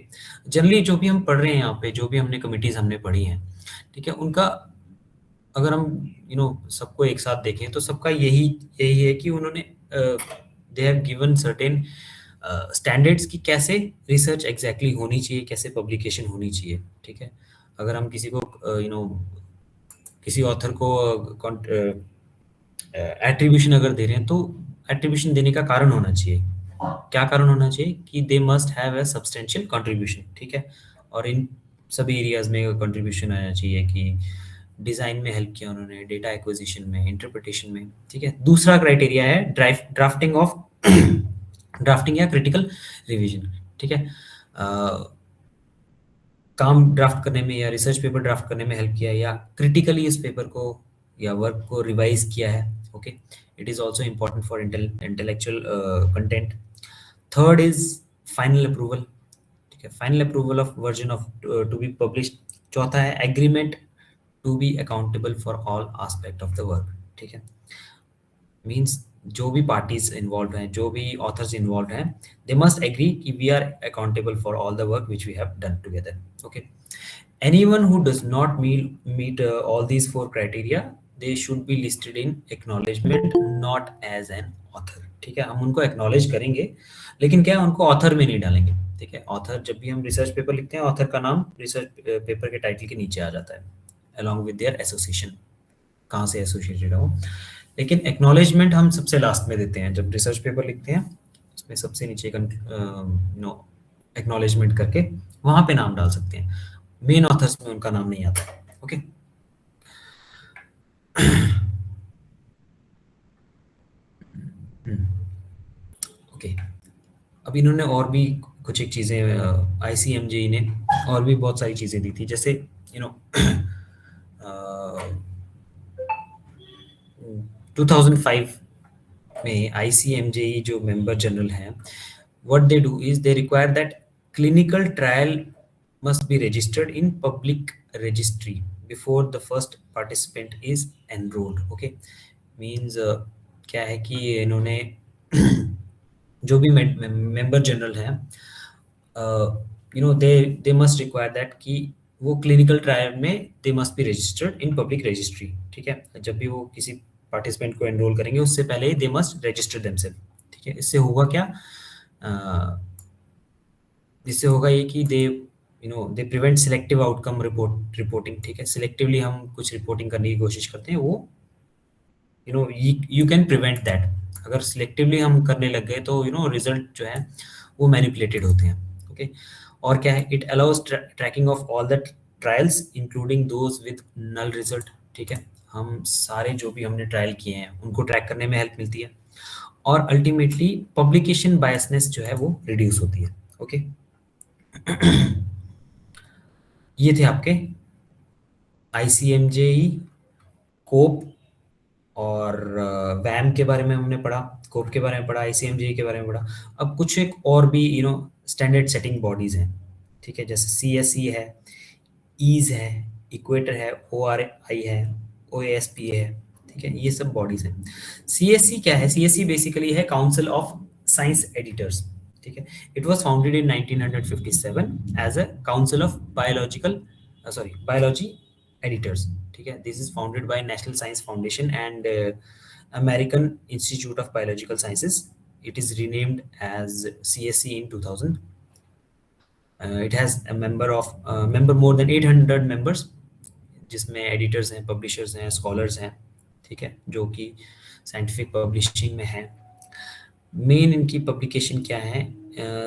Speaker 2: generally जो भी हम पढ़ रहे हैं यहाँ पे, जो भी हमने कमिटीज हमने पढ़ी हैं, ठीक है, उनका अगर हम सबको एक साथ देखें तो सबका यही यही है कि उन्होंने they have given certain standards की कैसे रिसर्च एग्जैक्टली होनी चाहिए, कैसे पब्लिकेशन होनी चाहिए, ठीक है? अगर हम किसी को किसी ऑथर को एट्रीब्यूशन अगर दे रहे हैं तो एट्रीब्यूशन देने का कारण होना चाहिए। क्या कारण होना चाहिए? कि they must have a substantial contribution, ठीक है? और इन सभी एरियाज में कंट्रीब्यूशन आना चाहिए कि डिज़ाइन में हेल्प किया उन्होंने, डेटा एक्विजिशन में, इंटरप्रिटेशन में, ठीक है? दूसरा क्राइटेरिया है ड्राफ्टिंग ऑफ ड्राफ्टिंग या क्रिटिकल रिवीजन, ठीक है? काम ड्राफ्ट करने में या रिसर्च पेपर ड्राफ्ट करने में हेल्प किया है, या क्रिटिकली इस पेपर को या वर्क को रिवाइज किया है। Okay, it is also important for intellectual content. Third is final approval, ठीक है? Final approval of version of to be published. चौथा है agreement to be accountable for all aspect of the work, ठीक है? Means जो भी parties involve हैं, जो भी ऑथर्स इन्वॉल्व हैं, दे मस्ट एग्री कि we are accountable for all the work which we have done together. Okay, anyone who does not meet all these 4 criteria, they should be listed in acknowledgement, not as an author, ठीक है? हम उनको acknowledge करेंगे, लेकिन क्या है, उनको author में नहीं डालेंगे, ठीक है? ऑथर, जब भी हम रिसर्च पेपर लिखते हैं, ऑथर का नाम रिसर्च पेपर के टाइटल के नीचे आ जाता है, अलॉन्ग विद देयर एसोसिएशन, कहाँ से एसोसिएटेड हो। लेकिन एक्नॉलेजमेंट हम सबसे लास्ट में देते हैं। जब रिसर्च पेपर लिखते हैं, उसमें सबसे नीचे एक्नॉलेजमेंट करके वहाँ पे नाम डाल सकते हैं। मेन ऑथर्स में उनका नाम नहीं आता। ओके, ओके, अब इन्होंने और भी कुछ एक चीज़ें, आईसीएमजे ने और भी बहुत सारी चीज़ें दी थी, जैसे 2005 में आईसीएमजे जो मेंबर जनरल हैं, what they do is they require that clinical trial must be registered in public registry before the first participant is enrolled. Okay, means क्या है कि इन्होंने जो भी मेंबर जनरल हैं, दे मस्ट रिक्वायर दैट कि वो क्लिनिकल ट्रायल में दे must be registered in public registry, ठीक है? जब भी वो किसी पार्टिसिपेंट को एनरोल करेंगे, उससे पहले ही दे मस्ट रजिस्टर देमसेल्फ, ठीक है? इससे होगा क्या? इससे होगा ये कि they prevent selective outcome reporting, ठीक है? सिलेक्टिवली हम कुछ रिपोर्टिंग करने की कोशिश करते हैं, वो यू कैन प्रिवेंट दैट। अगर सिलेक्टिवली हम करने लग गए तो रिजल्ट जो है वो मैनिपुलेटेड होते हैं। ओके, और क्या है? It allows tracking of all the trials including those with null result, ठीक है? हम सारे जो भी हमने ट्रायल किए हैं उनको ट्रैक करने में हेल्प मिलती है, और अल्टीमेटली पब्लिकेशन बायसनेस जो है वो रिड्यूस होती है। ओके, ये थे आपके आईसीएमजेई, कोप और वैम के बारे में हमने पढ़ा, कोप के बारे में पढ़ा, आईसीएमजे के बारे में पढ़ा। अब कुछ एक और भी स्टैंडर्ड सेटिंग बॉडीज हैं, ठीक है? जैसे सीएसई है, ईज है, इक्वेटर है, ओआरआई है, ओएसपी है, ठीक है? ये सब बॉडीज हैं। सीएसई क्या है? सीएसई बेसिकली है काउंसिल ऑफ साइंस एडिटर्स, ठीक है? It was founded in 1957 as a council of biology editors, ठीक है? This is founded by national science foundation and American institute of biological sciences. It is renamed as CSE in 2000. It has a member more than 800 members, जिसमें editors हैं, publishers हैं, scholars हैं, ठीक है, जो कि साइंटिफिक पब्लिशिंग में है। मेन इनकी पब्लिकेशन क्या है,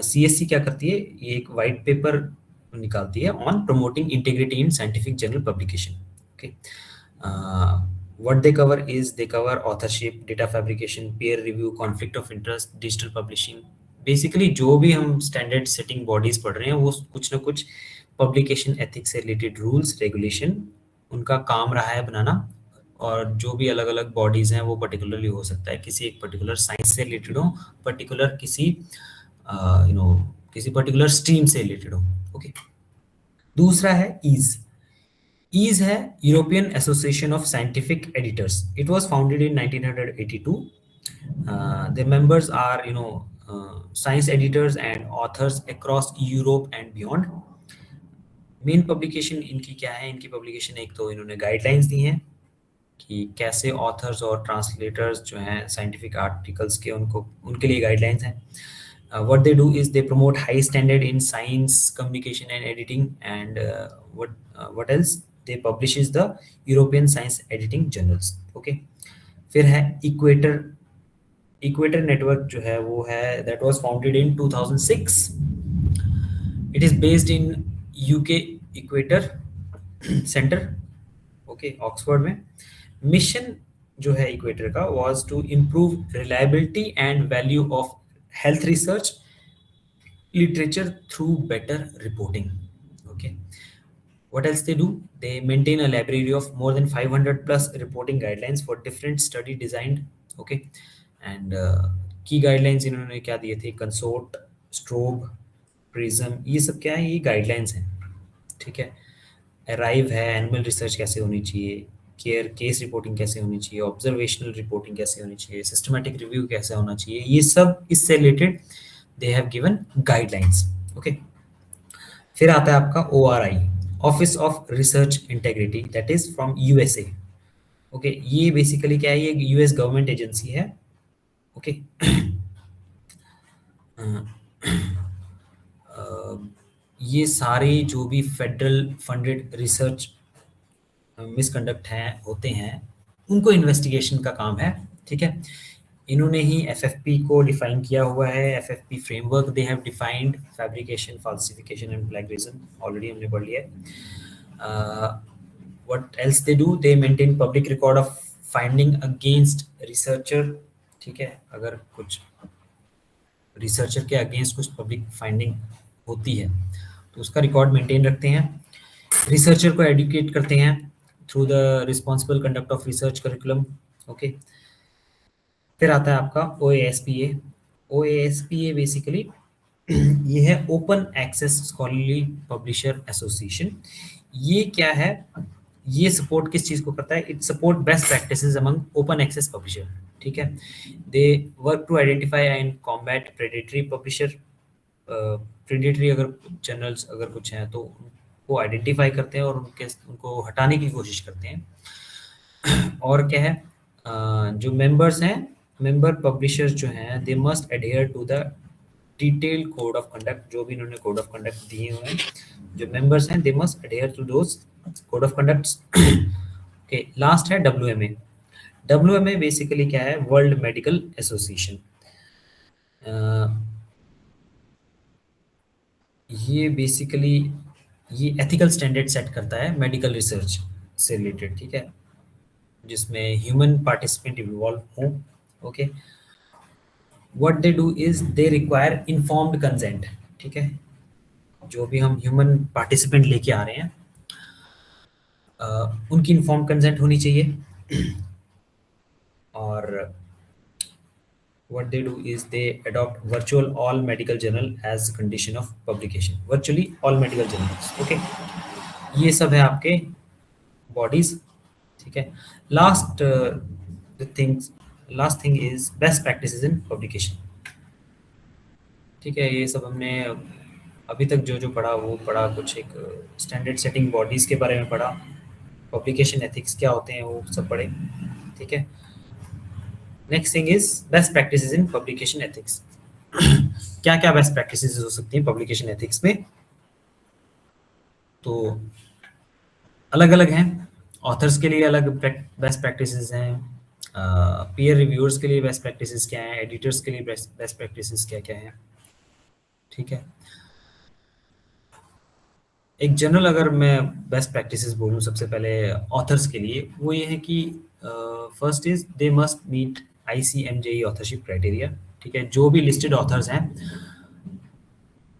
Speaker 2: सीएससी क्या करती है, ये एक वाइट पेपर निकालती है on promoting integrity in scientific journal publication. Okay, what they cover is they cover authorship, data fabrication, peer review, conflict of interest, digital publishing। Basically जो भी हम स्टैंडर्ड सेटिंग बॉडीज पढ़ रहे हैं वो कुछ ना कुछ पब्लिकेशन एथिक्स से रिलेटेड रूल्स रेगुलेशन उनका काम रहा है बनाना। और जो भी अलग अलग बॉडीज हैं वो पर्टिकुलरली हो सकता है किसी एक पर्टिकुलर साइंस से रिलेटेड हो, पर्टिकुलर किसी किसी पर्टिकुलर स्ट्रीम से रिलेटेड हो। ओके, दूसरा है ईज। ईज है European association of scientific editors. It was founded in 1982। The members are science editors and authors across Europe and beyond। Main publication इनकी क्या है, इनकी पब्लिकेशन एक तो इन्होंने गाइडलाइंस दी हैं कि कैसे ऑथर्स और ट्रांसलेटर्स जो हैं साइंटिफिक आर्टिकल्स के उनको उनके लिए गाइडलाइंस हैं। What they do is they promote high standard in science communication and editing, and what else, they publishes the European science editing journals। okay, फिर है इक्वेटर। इक्वेटर नेटवर्क जो है वो है that was founded in 2006। it is based in UK EQUATOR centre, okay, Oxford में। Mission जो है EQUATOR का was to improve reliability and value of health research literature through better reporting। okay, what else they do, they maintain a library of more than 500 plus reporting guidelines for different study designed। okay, and key guidelines इन्होंने क्या दिए थे, consort, strobe, prism, ये सब क्या है, ये guidelines हैं। ठीक है, अराइव है एनिमल रिसर्च कैसे होनी चाहिए, केयर केस रिपोर्टिंग कैसे होनी चाहिए, ऑब्जर्वेशनल रिपोर्टिंग कैसे होनी चाहिए, सिस्टमैटिक रिव्यू कैसे होना चाहिए, ये सब इससे related they have given guidelines. Okay, फिर आता है आपका ORI, office of research integrity, that is from USA. Okay, ये बेसिकली क्या है, ये यूएस गवर्नमेंट एजेंसी है। ओके, ये सारे जो भी फेडरल फंडेड रिसर्च मिसकंडक्ट हैं होते हैं उनको इन्वेस्टिगेशन का काम है। ठीक है, इन्होंने ही एफएफपी को डिफाइन किया हुआ है। FFP framework they have defined, fabrication, फाल्सिफिकेशन and plagiarism already हमने पढ़ लिया है। What else they do, they maintain public record of finding against researcher. ठीक है, अगर कुछ रिसर्चर के अगेंस्ट कुछ पब्लिक फाइंडिंग होती है तो उसका रिकॉर्ड मेंटेन रखते हैं। रिसर्चर को एडुकेट करते हैं through the responsible conduct of research curriculum. Okay, फिर आता है आपका OASPA। OASPA बेसिकली ये है open access scholarly publisher association. ये क्या है, ये सपोर्ट किस चीज़ को करता है, it support best practices among open access publisher. ठीक है, they work to identify and combat predatory publisher. Predatory अगर जर्नल्स अगर कुछ हैं तो उनको आइडेंटिफाई करते हैं और उनको हटाने की कोशिश करते हैं। और क्या है, जो मेंबर्स हैं, मेंबर पब्लिशर्स जो हैं, they must adhere to the detail code of conduct. जो भी इन्होंने कोड ऑफ कंडक्ट दिए हुए हैं, जो मेंबर्स हैं, they must adhere to those code of conducts. Okay, last है WMA। WMA बेसिकली क्या है, वर्ल्ड मेडिकल एसोसिएशन। ये बेसिकली ये एथिकल स्टैंडर्ड सेट करता है मेडिकल रिसर्च से रिलेटेड। ठीक है, जिसमें ह्यूमन पार्टिसिपेंट इन्वॉल्व हो। Okay, what they do is they require informed consent. ठीक है, जो भी हम ह्यूमन पार्टिसिपेंट लेके आ रहे हैं उनकी इन्फॉर्म्ड कंसेंट होनी चाहिए। और what they do is they adopt virtual all medical journal as condition of publication, virtually all medical journals। okay, ये सब है आपके बॉडीज। ठीक है, last last thing is best practices in publication. ठीक है, ये सब हमने अभी तक जो जो पढ़ा वो पढ़ा, कुछ एक स्टैंडर्ड सेटिंग बॉडीज के बारे में पढ़ा, पब्लिकेशन एथिक्स क्या होते हैं वो सब पढ़े। ठीक है, next thing is best practices in publication ethics. क्या क्या बेस्ट प्रैक्टिसेस हो सकती हैं पब्लिकेशन एथिक्स में, तो अलग अलग हैं ऑथर्स के लिए अलग बेस्ट प्रैक्टिसेस हैं, पीयर रिव्यूअर्स के लिए बेस्ट प्रैक्टिसेस क्या हैं, एडिटर्स के लिए बेस्ट प्रैक्टिसेस क्या क्या हैं, ठीक है। एक जनरल अगर मैं बेस्ट प्रैक्टिसेस बोलूँ सबसे पहले ऑथर्स के लिए, वो ये है कि first is they must meet ICMJE authorship criteria, ठीक है। जो भी लिस्टेड ऑथर्स हैं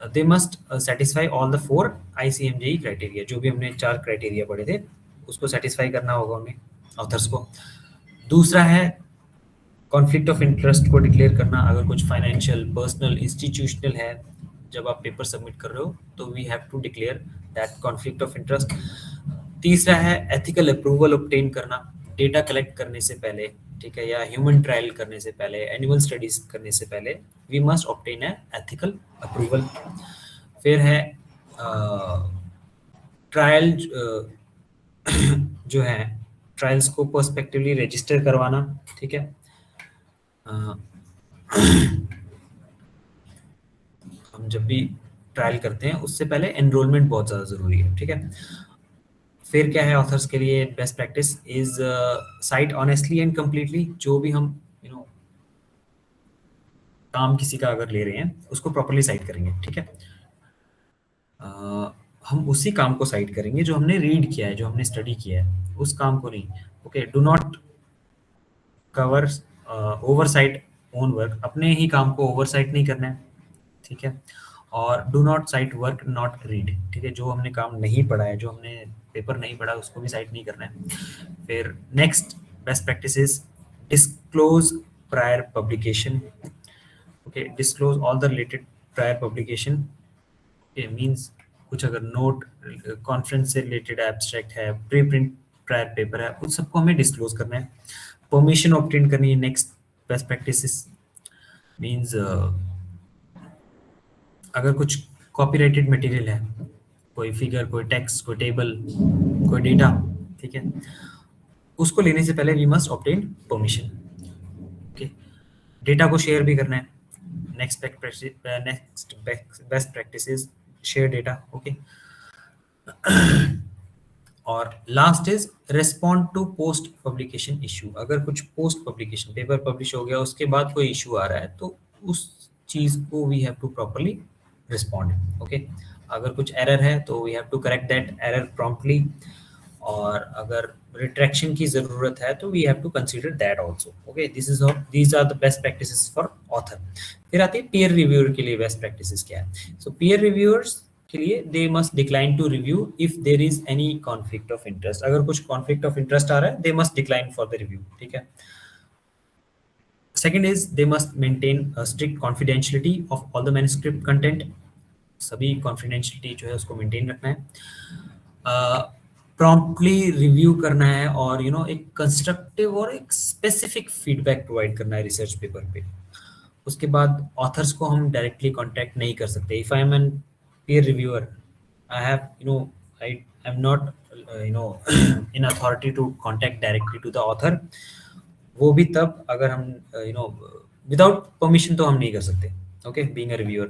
Speaker 2: they must satisfy all the 4 ICMJE criteria, जो भी हमने 4 क्राइटेरिया पढ़े थे उसको सेटिस्फाई करना होगा उन्हें, ऑथर्स को। दूसरा है कॉन्फ्लिक्ट ऑफ इंटरेस्ट को डिक्लेयर करना, अगर कुछ फाइनेंशियल, पर्सनल, इंस्टीट्यूशनल है, जब आप पेपर सबमिट कर रहे हो तो we have to declare that conflict of interest. तीसरा है एथिकल अप्रूवल ऑब्टेन करना, डेटा कलेक्ट करने से पहले, ठीक है, या ह्यूमन ट्रायल करने से पहले, एनिमल स्टडीज करने से पहले we must obtain a ethical approval. फिर है ट्रायल जो है, ट्रायल्स को पर्सपेक्टिवली रजिस्टर करवाना, ठीक है। अ, हम जब भी ट्रायल करते हैं उससे पहले एनरोलमेंट बहुत ज़्यादा ज़रूरी है, ठीक है। फिर क्या है ऑथर्स के लिए best practice is site honestly and completely, जो भी हम काम किसी का अगर ले रहे हैं उसको प्रॉपरली साइट करेंगे, ठीक है। अ, हम उसी काम को साइट करेंगे जो हमने रीड किया है, जो हमने स्टडी किया है, उस काम को नहीं। Okay, do not cover oversight own work, अपने ही काम को ओवरसाइट नहीं करना है, ठीक है। और do not site work not read, ठीक है, जो हमने काम नहीं पढ़ा है, जो हमने पेपर नहीं पढ़ा उसको भी साइट नहीं करना है। फिर next best practice is disclose prior publication. Okay, disclose all the related prior publication, ये मींस कुछ अगर नोट, कॉन्फ्रेंस से रिलेटेड एब्स्ट्रैक्ट है, प्री प्रिंट प्रायर पेपर है, उन सबको हमें डिस्क्लोज करना है। परमिशन ऑब्टेन करनी है। नेक्स्ट बेस्ट प्रैक्टिस मींस अगर कुछ कॉपीराइटेड मटेरियल है, कोई फिगर, कोई टेक्स्ट, कोई टेबल, कोई डेटा, ठीक है, उसको लेने से पहले we must obtain permission. Okay, data को शेयर भी करना है। Next best practice is share data. Okay, और last is respond to post publication issue. अगर कुछ पोस्ट पब्लिकेशन पेपर पब्लिश हो गया उसके बाद कोई इशू आ रहा है तो उस चीज को we have to properly respond. Okay, अगर कुछ एरर है तो we have to correct that error promptly, और अगर रिट्रैक्शन की जरूरत है तो we have to consider that also. Okay, these are the best practices for author. फिर आती है पीयर रिव्यूअर के लिए बेस्ट प्रैक्टिसेस क्या है। सो पीयर रिव्यूअर्स के लिए they must decline to review if there is any conflict of interest. अगर कुछ कॉन्फ्लिक्ट ऑफ इंटरेस्ट आ रहा है they must decline for the review, ठीक है। Second is they must maintain strict confidentiality of all the manuscript content. सभी confidentiality जो है उसको मेंटेन रखना है। प्रॉम्प्टली रिव्यू करना है, और एक कंस्ट्रक्टिव और एक स्पेसिफिक फीडबैक प्रोवाइड करना है रिसर्च पेपर पे। उसके बाद ऑथर्स को हम डायरेक्टली कांटेक्ट नहीं कर सकते। If I am an peer reviewer, I have I am not in authority to contact directly to the author। वो भी तब अगर हम विदाउट परमिशन तो हम नहीं कर सकते। ओके, बीइंग अ रिव्यूअर,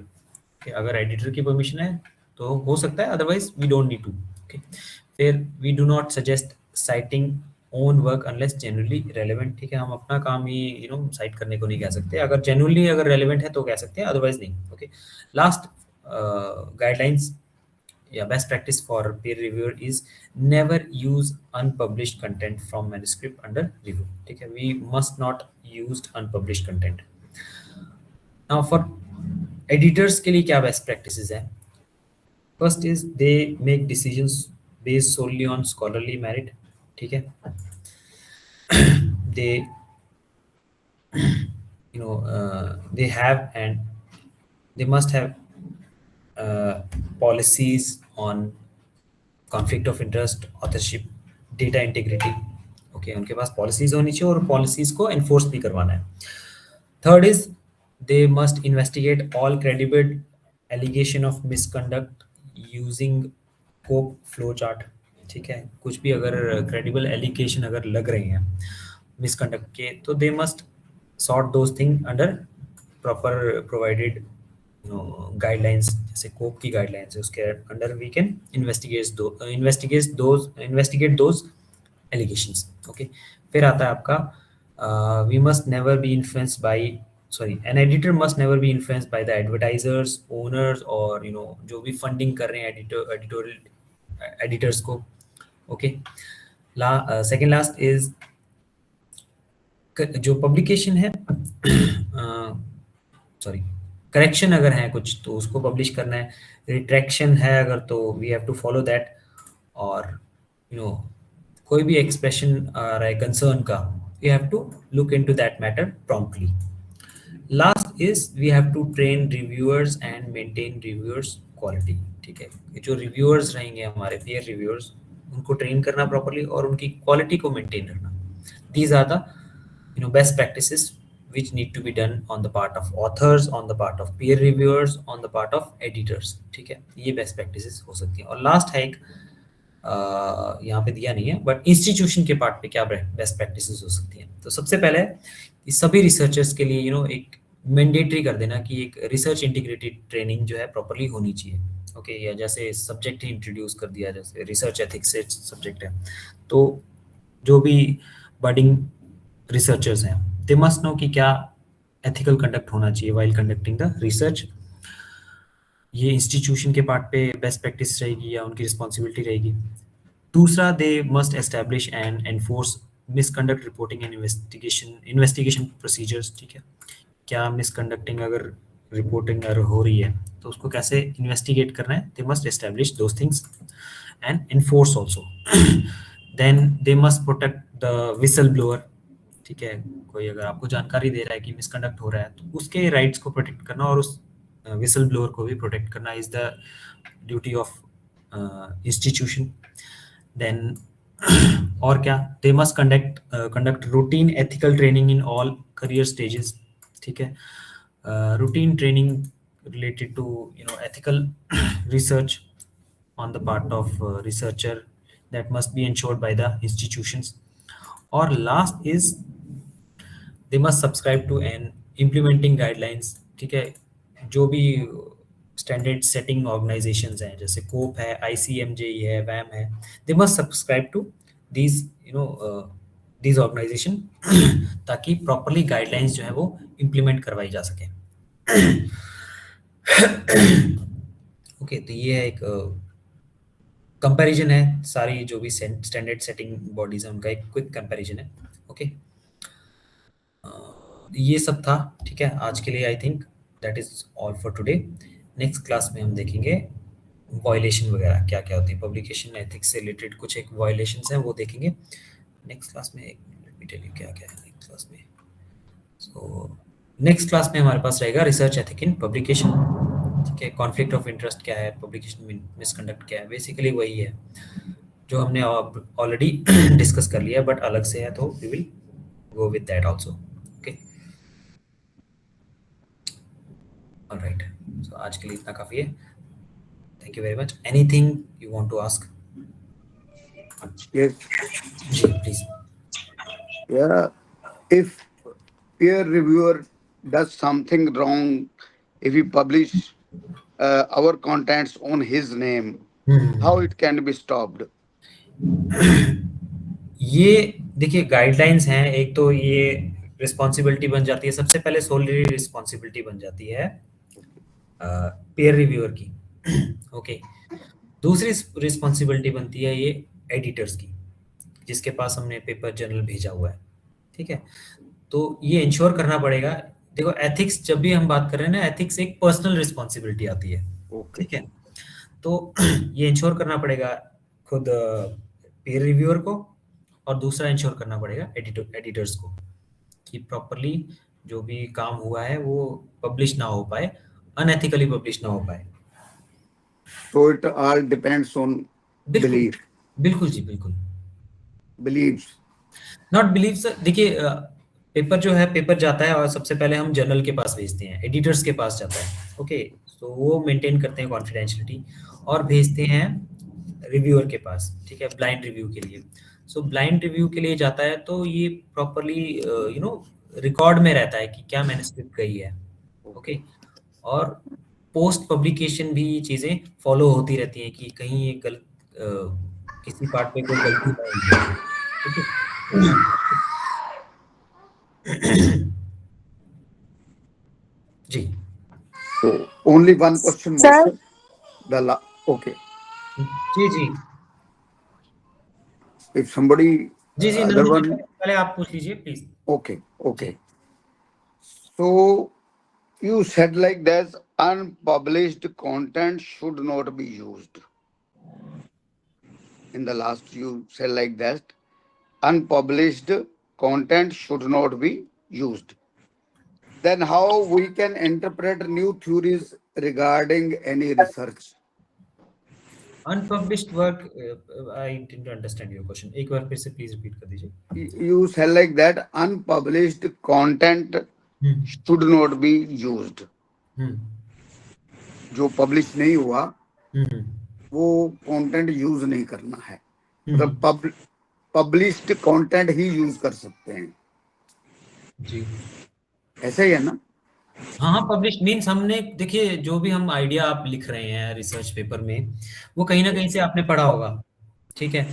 Speaker 2: अगर एडिटर की परमिशन है तो हो सकता है, otherwise we don't need to. Okay, फिर we do not suggest citing own work unless genuinely relevant, ठीक है। हम अपना काम ही साइट करने को नहीं कह सकते, अगर जेन्युइनली अगर रेलेवेंट है तो कह सकते हैं, अदरवाइज नहीं। Okay, last guidelines, yeah, best practice for peer reviewer is never use unpublished content from manuscript under review, ठीक है। we must not use unpublished content। now for editors के लिए क्या best practices है। first is they make decisions based solely on scholarly merit, ठीक है। they they have and they must have policies on conflict of interest, authorship, data integrity. Okay, उनके पास policies होनी चाहिए और पॉलिसीज को एनफोर्स भी करवाना है। Third is they must investigate all credible allegation of misconduct using COPE flow chart, ठीक है। कुछ भी अगर क्रेडिबल एलिगेशन अगर लग रहे हैं मिसकंडक्ट के तो they must sort those thing under proper provided guidelines, जैसे कोप की गाइडलाइंस है उसके under we can investigate those allegations. Okay, फिर आता है आपका we must never be influenced by, sorry, an editor must never be influenced by the advertisers, owners और जो भी फंडिंग कर रहे हैं एडिटोरियल एडिटर्स को। ओके, सेकेंड लास्ट इज जो पब्लिकेशन है, सॉरी, करेक्शन अगर है कुछ तो उसको पब्लिश करना है, रिट्रैक्शन है अगर तो we have to follow that, और कोई भी एक्सप्रेशन आ रहा है कंसर्न का, we have to look into that matter promptly. Last is we have to train reviewers and maintain reviewers quality. ठीक है, ये जो रिव्यूअर्स रहेंगे हमारे पीयर रिव्यूअर्स, उनको ट्रेन करना प्रॉपर्ली और उनकी क्वालिटी को मेंटेन रखना। These are the best practices which need to be done on the part of authors, on the part of peer reviewers, on the part of editors। ठीक है, ये best practices हो सकती हैं। और लास्ट है एक यहाँ पे दिया नहीं है, बट इंस्टीट्यूशन के पार्ट पे क्या बेस्ट प्रैक्टिसेस हो सकती हैं। तो सबसे पहले इस सभी रिसर्चर्स के लिए एक मैंडेटरी कर देना कि एक रिसर्च इंटीग्रेटेड ट्रेनिंग जो है प्रॉपर्ली होनी चाहिए। ओके, या जैसे सब्जेक्ट ही इंट्रोड्यूस कर दिया, जैसे रिसर्च एथिक्स से सब्जेक्ट है, तो जो भी बडिंग रिसर्चर्स हैं दे मस्ट नो कि क्या एथिकल कंडक्ट होना चाहिए वाइल कंडक्टिंग द रिसर्च। ये इंस्टीट्यूशन के पार्ट पे बेस्ट प्रैक्टिस रहेगी या उनकी रिस्पॉन्सिबिलिटी रहेगी। दूसरा, दे must establish and enforce misconduct reporting and investigation procedures. ठीक है, क्या मिसकंडक्टिंग अगर रिपोर्टिंग अगर हो रही है तो उसको कैसे इन्वेस्टिगेट करना है, they must establish those things and enforce also. Then they must protect the whistle blower. ठीक है, कोई अगर आपको जानकारी दे रहा है कि मिसकंडक्ट हो रहा है तो उसके राइट्स को प्रोटेक्ट करना और उस विसल ब्लोअर को भी प्रोटेक्ट करना is the duty of institution. Then और क्या, they must conduct routine ethical training in all career stages. ठीक है, routine training related to ethical research on the part of researcher that must be ensured by the institutions. Or last is they must subscribe to an implementing guidelines। ठीक है, जो भी standard setting organisations हैं जैसे कोप है, ICMJE है, वैम है, they must subscribe to these these organization ताकि प्रॉपरली गाइडलाइंस जो है वो इम्प्लीमेंट करवाई जा सके। ओके, तो ये है एक कंपैरिजन है, सारी जो भी स्टैंडर्ड सेटिंग बॉडीज हैं उनका एक क्विक कंपैरिजन है। ओके, ये सब था। ठीक है, आज के लिए I think that is all for today. Next class में हम देखेंगे वायलेशन वगैरह क्या क्या होती है, पब्लिकेशन एथिक्स से रिलेटेड कुछ एक वायलेशंस हैं वो देखेंगे नेक्स्ट क्लास में। लेट मी टेल यू क्या क्या है नेक्स्ट क्लास में। सो नेक्स्ट क्लास में हमारे पास रहेगा रिसर्च एथिक इन पब्लिकेशन। ठीक है, कॉन्फ्लिक्ट ऑफ इंटरेस्ट क्या है, पब्लिकेशन मिसकंडक्ट क्या है, बेसिकली वही है जो हमने ऑलरेडी डिस्कस कर लिया, बट अलग से है, तो we will go with that also. Okay, alright, so आज के लिए इतना काफी है। Thank you very much. Anything you want to ask?
Speaker 1: Yes.
Speaker 2: जी please.
Speaker 1: Yeah. If peer reviewer does something wrong, if he publish our contents on his name, how it can be stopped?
Speaker 2: ये देखिए guidelines हैं, एक तो ये responsibility बन जाती है, सबसे पहले सोलरी रिस्पॉन्सिबिलिटी बन जाती है पीयर रिव्यूअर की। ओके, दूसरी रिस्पॉन्सिबिलिटी बनती है ये एडिटर्स की, जिसके पास हमने पेपर जर्नल भेजा हुआ है। ठीक है, तो ये इंश्योर करना पड़ेगा। देखो, एथिक्स जब भी हम बात कर रहे हैं ना, एथिक्स एक पर्सनल रिस्पॉन्सिबिलिटी आती है। ठीक है, तो ये इंश्योर करना पड़ेगा खुद पीयर रिव्यूअर को, और दूसरा इंश्योर करना पड़ेगा एडिटर्स को कि प्रॉपरली जो भी काम हुआ है वो पब्लिश ना हो पाए, अनएथिकली पब्लिश ना हो पाए।
Speaker 1: So it all depends on
Speaker 2: बिल्कुल
Speaker 1: belief.
Speaker 2: बिल्कुल जी, बिल्कुल।
Speaker 1: Beliefs.
Speaker 2: नॉट बिलीव सर, देखिए पेपर जो है, पेपर जाता है और सबसे पहले हम जर्नल के पास भेजते हैं, एडिटर्स के पास जाता है। ओके, तो वो मेंटेन करते हैं कॉन्फिडेंशियलिटी और भेजते हैं रिव्यूअर के पास। ठीक है, ब्लाइंड रिव्यू के लिए। सो ब्लाइंड रिव्यू के लिए जाता है तो ये प्रॉपरली रिकॉर्ड में रहता है कि क्या मैन्युस्क्रिप्ट गई है। ओके, और पोस्ट पब्लिकेशन भी ये चीज़ें फॉलो होती रहती हैं कि कहीं ये किसी पार्ट पे कोई गलती ना हुई है। जी
Speaker 1: So only one question more,
Speaker 3: Sir,
Speaker 1: sir. Okay.
Speaker 2: Ji ji
Speaker 1: If somebody
Speaker 2: ji ji
Speaker 1: other
Speaker 2: Nandan ji,
Speaker 1: one,
Speaker 2: पहले आप पूछ लीजिए प्लीज।
Speaker 1: okay,
Speaker 2: जी
Speaker 1: okay. So you said like that unpublished content should not be used. In the last, you said like that unpublished content should not be used. Then how we can interpret new theories regarding any research?
Speaker 2: Unpublished work, I didn't understand your question, एक बार फिर से please repeat कर दीजिए।
Speaker 1: You said like that unpublished content
Speaker 2: hmm
Speaker 1: should not be used.
Speaker 2: हम्म
Speaker 1: जो publish नहीं हुआ
Speaker 2: हम्म
Speaker 1: वो content use नहीं करना है,
Speaker 2: हम्म,
Speaker 1: मतलब पब्लिश्ड कंटेंट ही यूज कर सकते हैं,
Speaker 2: जी
Speaker 1: ऐसा ही है ना?
Speaker 2: हाँ हाँ, पब्लिश मीन्स हमने, देखिए जो भी हम आइडिया आप लिख रहे हैं रिसर्च पेपर में, वो कहीं ना कहीं से आपने पढ़ा होगा, ठीक है,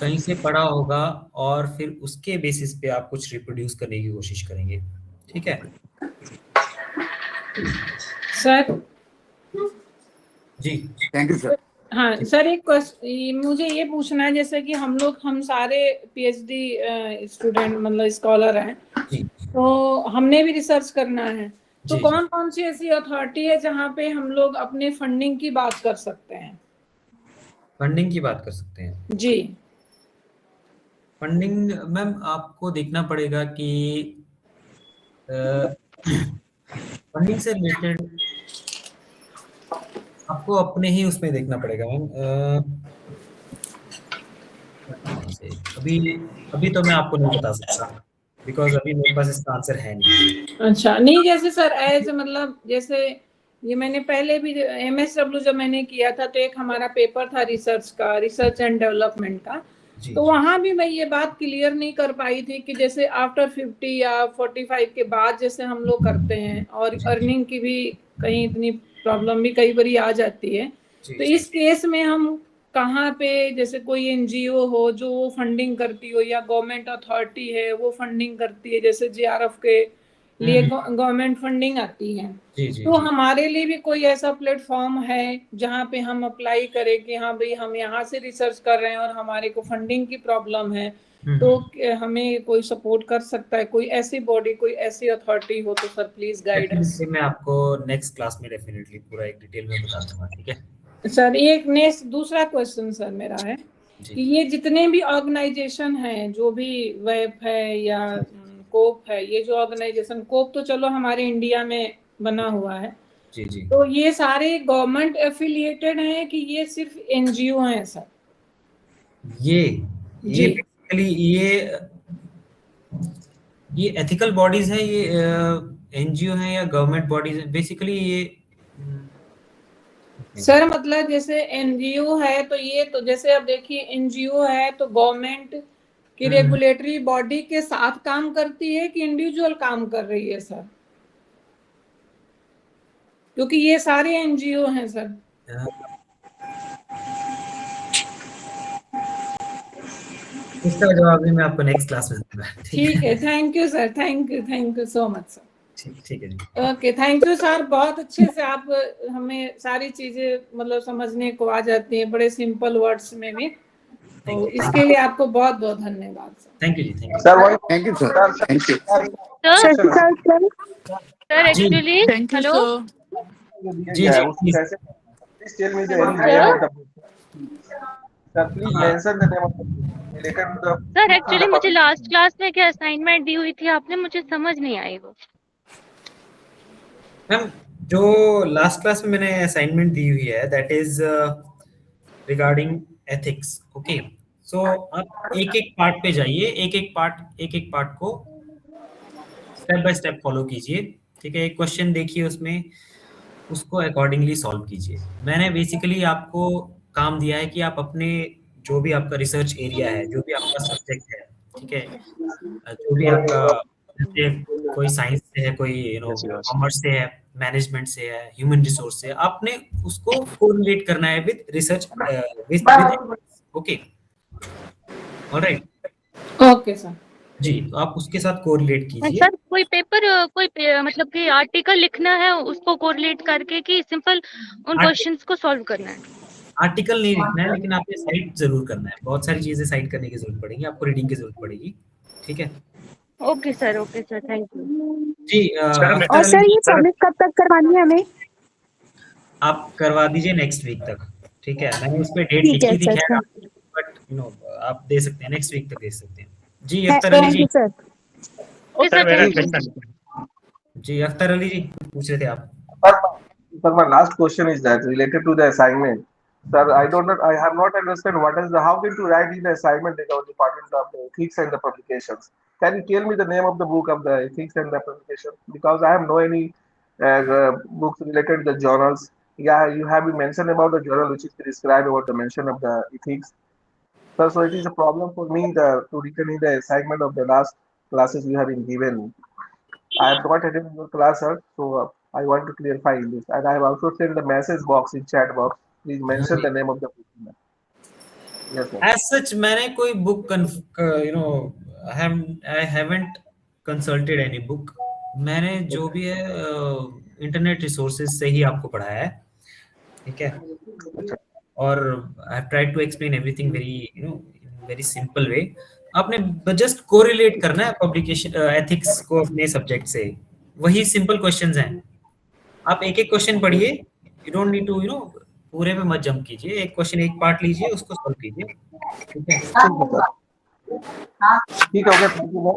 Speaker 2: कहीं से पढ़ा होगा, और फिर उसके बेसिस पे आप कुछ रिप्रोड्यूस करने की कोशिश करेंगे, ठीक है।
Speaker 4: सर
Speaker 2: जी
Speaker 1: थैंक यू सर।
Speaker 4: हाँ सर, एक क्वेश्चन मुझे ये पूछना है, जैसे कि हम सारे पीएचडी स्टूडेंट मतलब स्कॉलर हैं,
Speaker 2: जी
Speaker 4: तो हमने भी रिसर्च करना है, तो
Speaker 2: जी
Speaker 4: कौन कौन सी ऐसी अथॉरिटी है जहाँ पे हम लोग अपने फंडिंग की बात कर सकते हैं?
Speaker 2: फंडिंग की बात कर सकते हैं।
Speaker 4: जी
Speaker 2: फंडिंग मैम आपको देखना पड़ेगा कि फंडिंग से रिलेटेड आपको अपने ही उसमें देखना पड़ेगा मैम। कहाँ से अभी अभी तो मैं आपको नहीं बता सकता, बिकॉज अभी मेरे पास इसका आंसर है नहीं।
Speaker 4: अच्छा, नहीं जैसे सर एज मतलब जैसे ये मैंने पहले भी एमएसडब्ल्यू जब मैंने किया था, तो एक हमारा पेपर था रिसर्च का, रिसर्च एंड डेवलपमेंट का,
Speaker 2: जी
Speaker 4: तो वहां भी मैं ये बात क्लियर नहीं कर पाई थी कि जैसे आफ्टर 50 या 45 के बाद जैसे हम लोग करते हैं, और
Speaker 2: जी
Speaker 4: अर्निंग की भी कहीं इतनी प्रॉब्लम भी कई बार आ जाती है,
Speaker 2: जी
Speaker 4: तो
Speaker 2: जी
Speaker 4: इस केस में हम कहाँ पे, जैसे कोई एनजीओ हो जो वो फंडिंग करती हो, या गवर्नमेंट अथॉरिटी है वो फंडिंग करती है, जैसे जेआरएफ के लिए
Speaker 2: हम्म,
Speaker 4: गवर्नमेंट फंडिंग आती है,
Speaker 2: जी जी
Speaker 4: तो
Speaker 2: जी
Speaker 4: हमारे लिए भी कोई ऐसा प्लेटफॉर्म है जहाँ पे हम अप्लाई करें कि हाँ भाई हम यहाँ से रिसर्च कर रहे हैं और हमारे को फंडिंग की प्रॉब्लम है, तो हमें कोई सपोर्ट कर सकता है, कोई ऐसी बॉडी, कोई ऐसी अथॉरिटी हो तो sir please guide us.
Speaker 2: Definitely मैं आपको नेक्स्ट क्लास में डेफिनेटली पूरा एक डिटेल में बता दूंगा, ठीक है।
Speaker 4: सर एक नेक्स्ट दूसरा क्वेश्चन सर मेरा है
Speaker 2: जी
Speaker 4: कि ये जितने भी ऑर्गेनाइजेशन हैं, जो भी वेब है या कोप है, ये जो ऑर्गेनाइजेशन, कोप तो चलो हमारे इंडिया में बना हुआ है,
Speaker 2: जी जी
Speaker 4: तो ये सारे गवर्नमेंट एफिलिएटेड हैं कि ये सिर्फ एनजीओ हैं सर?
Speaker 2: ये
Speaker 4: जी
Speaker 2: बेसिकली ये एथिकल बॉडीज हैं, ये एनजीओ हैं या गवर्नमेंट बॉडीज हैं, बेसिकली ये
Speaker 4: सर, मतलब जैसे एनजीओ है तो ये तो जैसे अब देखिए एनजीओ है तो गवर्नमेंट की
Speaker 2: हम्म,
Speaker 4: रेगुलेटरी बॉडी के साथ काम करती है कि इंडिविजुअल काम कर रही है सर? क्योंकि ये सारे एनजीओ हैं सर।
Speaker 2: इसका जवाब भी मैं आपको नेक्स्ट क्लास में दूंगा, ठीक
Speaker 4: ठीक
Speaker 2: है।
Speaker 4: है, thank you sir, thank you so much sir.
Speaker 2: ठीक ठीक है जी।
Speaker 4: ओके, थैंक यू सर, बहुत अच्छे से आप हमें सारी चीजें मतलब समझने को आ जाती हैं बड़े सिंपल वर्ड्स में भी, तो इसके लिए आपको बहुत बहुत धन्यवाद सर।
Speaker 2: थैंक यू जी, thank you.
Speaker 1: Thank you sir, thank you.
Speaker 3: Sir,
Speaker 5: Sir,
Speaker 2: जी
Speaker 5: actually,
Speaker 3: thank you,
Speaker 5: hello,
Speaker 3: sir.
Speaker 2: जी जी please.
Speaker 6: Please tell me the any name of the book. Sir, please mention the name of the book. Related to the
Speaker 5: sir, actually मुझे
Speaker 6: public.
Speaker 5: Last class में क्या assignment दी हुई थी आपने, मुझे समझ नहीं आई वो।
Speaker 2: मैम जो लास्ट क्लास में मैंने असाइनमेंट दी हुई है that is regarding ethics, okay. So आप एक एक पार्ट पे जाइए, एक एक पार्ट को स्टेप बाय स्टेप फॉलो कीजिए, ठीक है। एक क्वेश्चन देखिए उसमें, उसको अकॉर्डिंगली सॉल्व कीजिए। मैंने बेसिकली आपको काम दिया है कि आप अपने जो भी आपका रिसर्च एरिया है, जो भी आपका सब्जेक्ट है, ठीक है, जो भी आपका, जैसे कोई साइंस से है, कोई कॉमर्स से है, मैनेजमेंट से है, ह्यूमन रिसोर्स से है, आपने उसको कोरिलेट करना है with research, with okay, alright.
Speaker 4: Okay sir.
Speaker 2: जी, तो आप उसके साथ कोरिलेट कीजिए।
Speaker 5: सर कोई पेपर मतलब कि आर्टिकल लिखना है उसको कोरिलेट करके कि सिंपल उन
Speaker 2: आर्टि
Speaker 5: क्वेश्चंस को सॉल्व करना है?
Speaker 2: आर्टिकल नहीं लिखना है, लेकिन आपने साइट ज़रूर करना है। बहुत सारी चीज़ें साइट करने की ज़रूरत पड़ेगी, आपको रीडिंग की ज़रूरत पड़ेगी, ठीक है?
Speaker 5: Okay sir, thank you.
Speaker 2: जी,
Speaker 3: सर मैं
Speaker 5: और
Speaker 2: अख्तर
Speaker 5: सर
Speaker 2: अली
Speaker 5: ये सबमिट कब तक करवानी है हमें?
Speaker 2: आप करवा दीजिए नेक्स्ट वीक तक, ठीक है? मैंने उस पे डेट
Speaker 5: ठीक है
Speaker 2: लिखी थी
Speaker 5: सर,
Speaker 2: खैर, बट आप दे सकते हैं, नेक्स्ट वीक तक दे सकते हैं। जी, अख्तर अली
Speaker 5: थैंक
Speaker 2: जी।
Speaker 5: You sir. Okay
Speaker 3: sir
Speaker 5: sir,
Speaker 3: मेरा
Speaker 5: थैंक यू।
Speaker 3: क्वेश्चन
Speaker 2: जी, अख्तर अली जी, पूछ रहे थे आप?
Speaker 6: Sir, my last question is that related to the assignment. Sir, I don't know, I have not understand what is the how can to write in the assignment in our department of the ethics and the publications. Can you tell me the name of the book of the ethics and the publication? Because I have no any books related to the journals. Yeah, you have been mentioned about the journal which is described about the mention of the ethics. Sir, so it is a problem for me to return in the assignment of the last classes you have been given. I have not attended your class, sir, so I want to clarify in this. And I have also sent the message box in chat box. Please
Speaker 2: हाँ
Speaker 6: mention
Speaker 2: जी।
Speaker 6: the name of the book. Yes, sir.
Speaker 2: As such मैंने कोई book I haven't consulted any book. मैंने जो भी है internet resources से ही आपको पढ़ाया है, ठीक है? और I have tried to explain everything very in very simple way. आपने जस्ट कोरिलेट करना है पब्लिकेशन एथिक्स को अपने सब्जेक्ट से, वही सिंपल क्वेश्चंस हैं। आप एक एक क्वेश्चन पढ़िए, यू डोंट नीड टू पूरे में मत जंप कीजिए। एक क्वेश्चन एक पार्ट लीजिए, उसको सॉल्व कीजिए, ठीक है?
Speaker 6: ठीक है, okay, thank you, sir.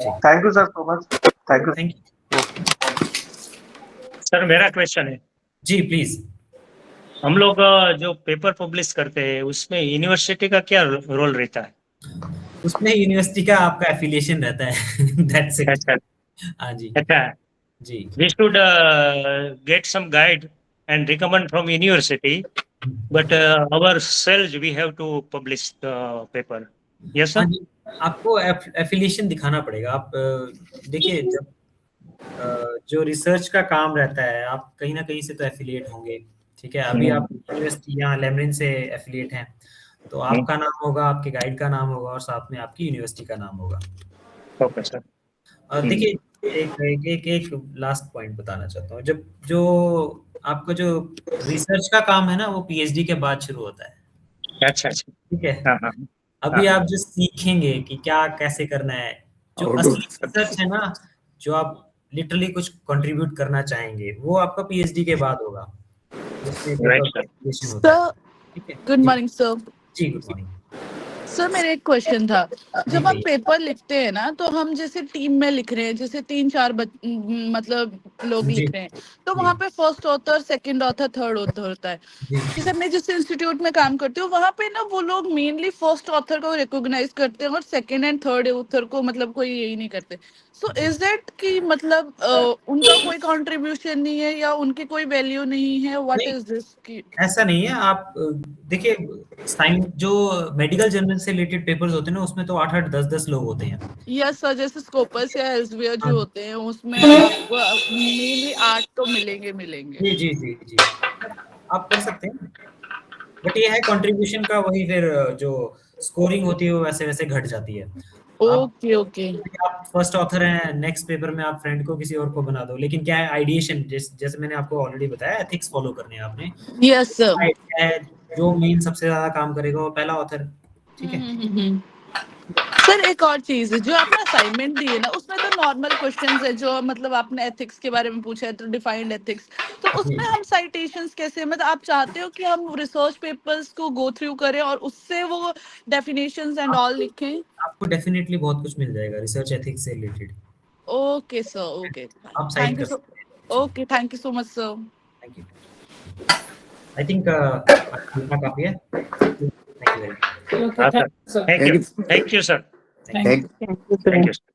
Speaker 2: जी,
Speaker 6: Thank you, sir, so much. Thank you.
Speaker 2: Thank you.
Speaker 3: Sir मेरा क्वेश्चन है,
Speaker 2: जी, प्लीज।
Speaker 3: हम लोग जो पेपर पब्लिश करते हैं उसमें यूनिवर्सिटी का क्या रोल रहता है?
Speaker 2: उसमें यूनिवर्सिटी का आपका एफिलिएशन रहता है। That's it.
Speaker 3: अच्छा
Speaker 2: हाँ जी,
Speaker 3: अच्छा,
Speaker 2: जी।
Speaker 3: we should get some guide and recommend from university, but ourselves we have to publish the paper. Yes,
Speaker 2: हाँ
Speaker 3: sir.
Speaker 2: जी, आपको एफिलिएशन दिखाना पड़ेगा। आप देखिए, जब जो रिसर्च का काम रहता है, आप कहीं ना कहीं से तो एफिलिएट होंगे, ठीक है? अभी आप यूनिवर्सिटी यहाँ लेमरिन से एफिलिएट हैं, तो आपका नाम होगा, आपके गाइड का नाम होगा, और साथ में आपकी यूनिवर्सिटी का नाम होगा।
Speaker 3: Okay, sir.
Speaker 2: देखिए, एक एक एक एक लास्ट पॉइंट बताना चाहता हूँ। जब जो आपका जो रिसर्च का काम है ना, वो पीएचडी के बाद शुरू होता है,
Speaker 3: अच्छा अच्छा,
Speaker 2: ठीक है?
Speaker 3: हाँ हाँ
Speaker 2: अभी आप जो सीखेंगे कि क्या कैसे करना है, जो
Speaker 1: How to-
Speaker 2: असली रिसर्च है ना, जो आप लिटरली कुछ कंट्रीब्यूट करना चाहेंगे, वो आपका पीएचडी के बाद होगा, जिसमें
Speaker 3: Right,
Speaker 2: पेपर
Speaker 3: sir.
Speaker 2: प्रेजेंटेशन होता है,
Speaker 7: सर
Speaker 2: ठीक है?
Speaker 7: गुड
Speaker 2: जी,
Speaker 7: मॉर्निंग सर।
Speaker 2: जी, गुड मॉर्निंग।
Speaker 7: सर मेरा एक क्वेश्चन था,
Speaker 2: जी,
Speaker 7: जब हम
Speaker 2: कहिए।
Speaker 7: पेपर लिखते हैं ना तो हम जैसे टीम में लिख रहे हैं, जैसे 3-4 मतलब लोग
Speaker 2: जी,
Speaker 7: लिख रहे हैं, तो
Speaker 2: जी,
Speaker 7: वहाँ पे first author, second author, third author होता है।
Speaker 2: जी,
Speaker 7: जैसे मैं जिस इंस्टीट्यूट में काम करती हूँ वहाँ पे ना वो लोग मेनली फर्स्ट ऑथर को रिकॉग्नाइज करते हैं और सेकंड एंड थर्ड ऑथर को मतलब कोई यही नहीं करते। सो
Speaker 2: जी।
Speaker 7: इज दैट कि मतलब उनका कोई कंट्रीब्यूशन नहीं है या उनकी कोई वैल्यू नहीं है, व्हाट
Speaker 2: नहीं,
Speaker 7: इज दिस की?
Speaker 2: ऐसा नहीं है। आप देखिए, साइंस जो मेडिकल जर्नल से रिलेटेड पेपर्स होते हैं ना, उसमें तो 8-8, 10-10 लोग होते हैं।
Speaker 7: यस सर, जैसे स्कोपस या एल्सेवियर
Speaker 2: हाँ,
Speaker 7: जो होते हैं उसमें आपको मेनली 8 तो मिलेंगे।
Speaker 2: जी, जी, जी, जी। आप कर सकते हैं, बट ये है कंट्रीब्यूशन का वही, फिर जो स्कोरिंग होती है वो वैसे-वैसे घट जाती है। आप
Speaker 7: ओके ओके।
Speaker 2: आप फर्स्ट ऑथर हैं, नेक्स्ट पेपर में आप फ्रेंड को किसी और को बना दो, लेकिन क्या है, आइडिएशन जैसे मैंने आपको ऑलरेडी बताया, एथिक्स फॉलो करने हैं आपने।
Speaker 7: Yes sir.
Speaker 2: आइडिया है, जो मेन सबसे ज्यादा काम करेगा वो पहला ऑथर, ठीक है?
Speaker 7: सर एक और चीज है, जो आपने असाइनमेंट दी है ना उसमें तो नॉर्मल क्वेश्चंस है, जो मतलब आपने एथिक्स के बारे में पूछा है तो डिफाइंड एथिक्स, तो
Speaker 2: जी,
Speaker 7: उसमें हम साइटेशंस कैसे, मतलब आप चाहते हो कि हम रिसर्च पेपर्स को गो थ्रू करें और उससे वो डेफिनेशंस एंड ऑल
Speaker 2: आपको
Speaker 7: लिखें?
Speaker 2: आपको डेफिनेटली बहुत कुछ मिल जाएगा रिसर्च एथिक्स से रिलेटेड।
Speaker 7: Okay sir, okay.
Speaker 2: आप साइट
Speaker 7: थैंक यू
Speaker 2: कर
Speaker 7: सो
Speaker 2: सकते हैं। जी,
Speaker 7: okay, thank you so much sir.
Speaker 2: Thank you. I think इतना काफी है। Thank you very much.
Speaker 4: Okay,
Speaker 3: हाँ
Speaker 4: thank
Speaker 3: sir,
Speaker 4: you, sir.
Speaker 3: thank
Speaker 1: Thank
Speaker 3: you,
Speaker 1: you.
Speaker 3: thank you, sir,
Speaker 4: Thank you.
Speaker 1: Thank
Speaker 3: thank you, sir.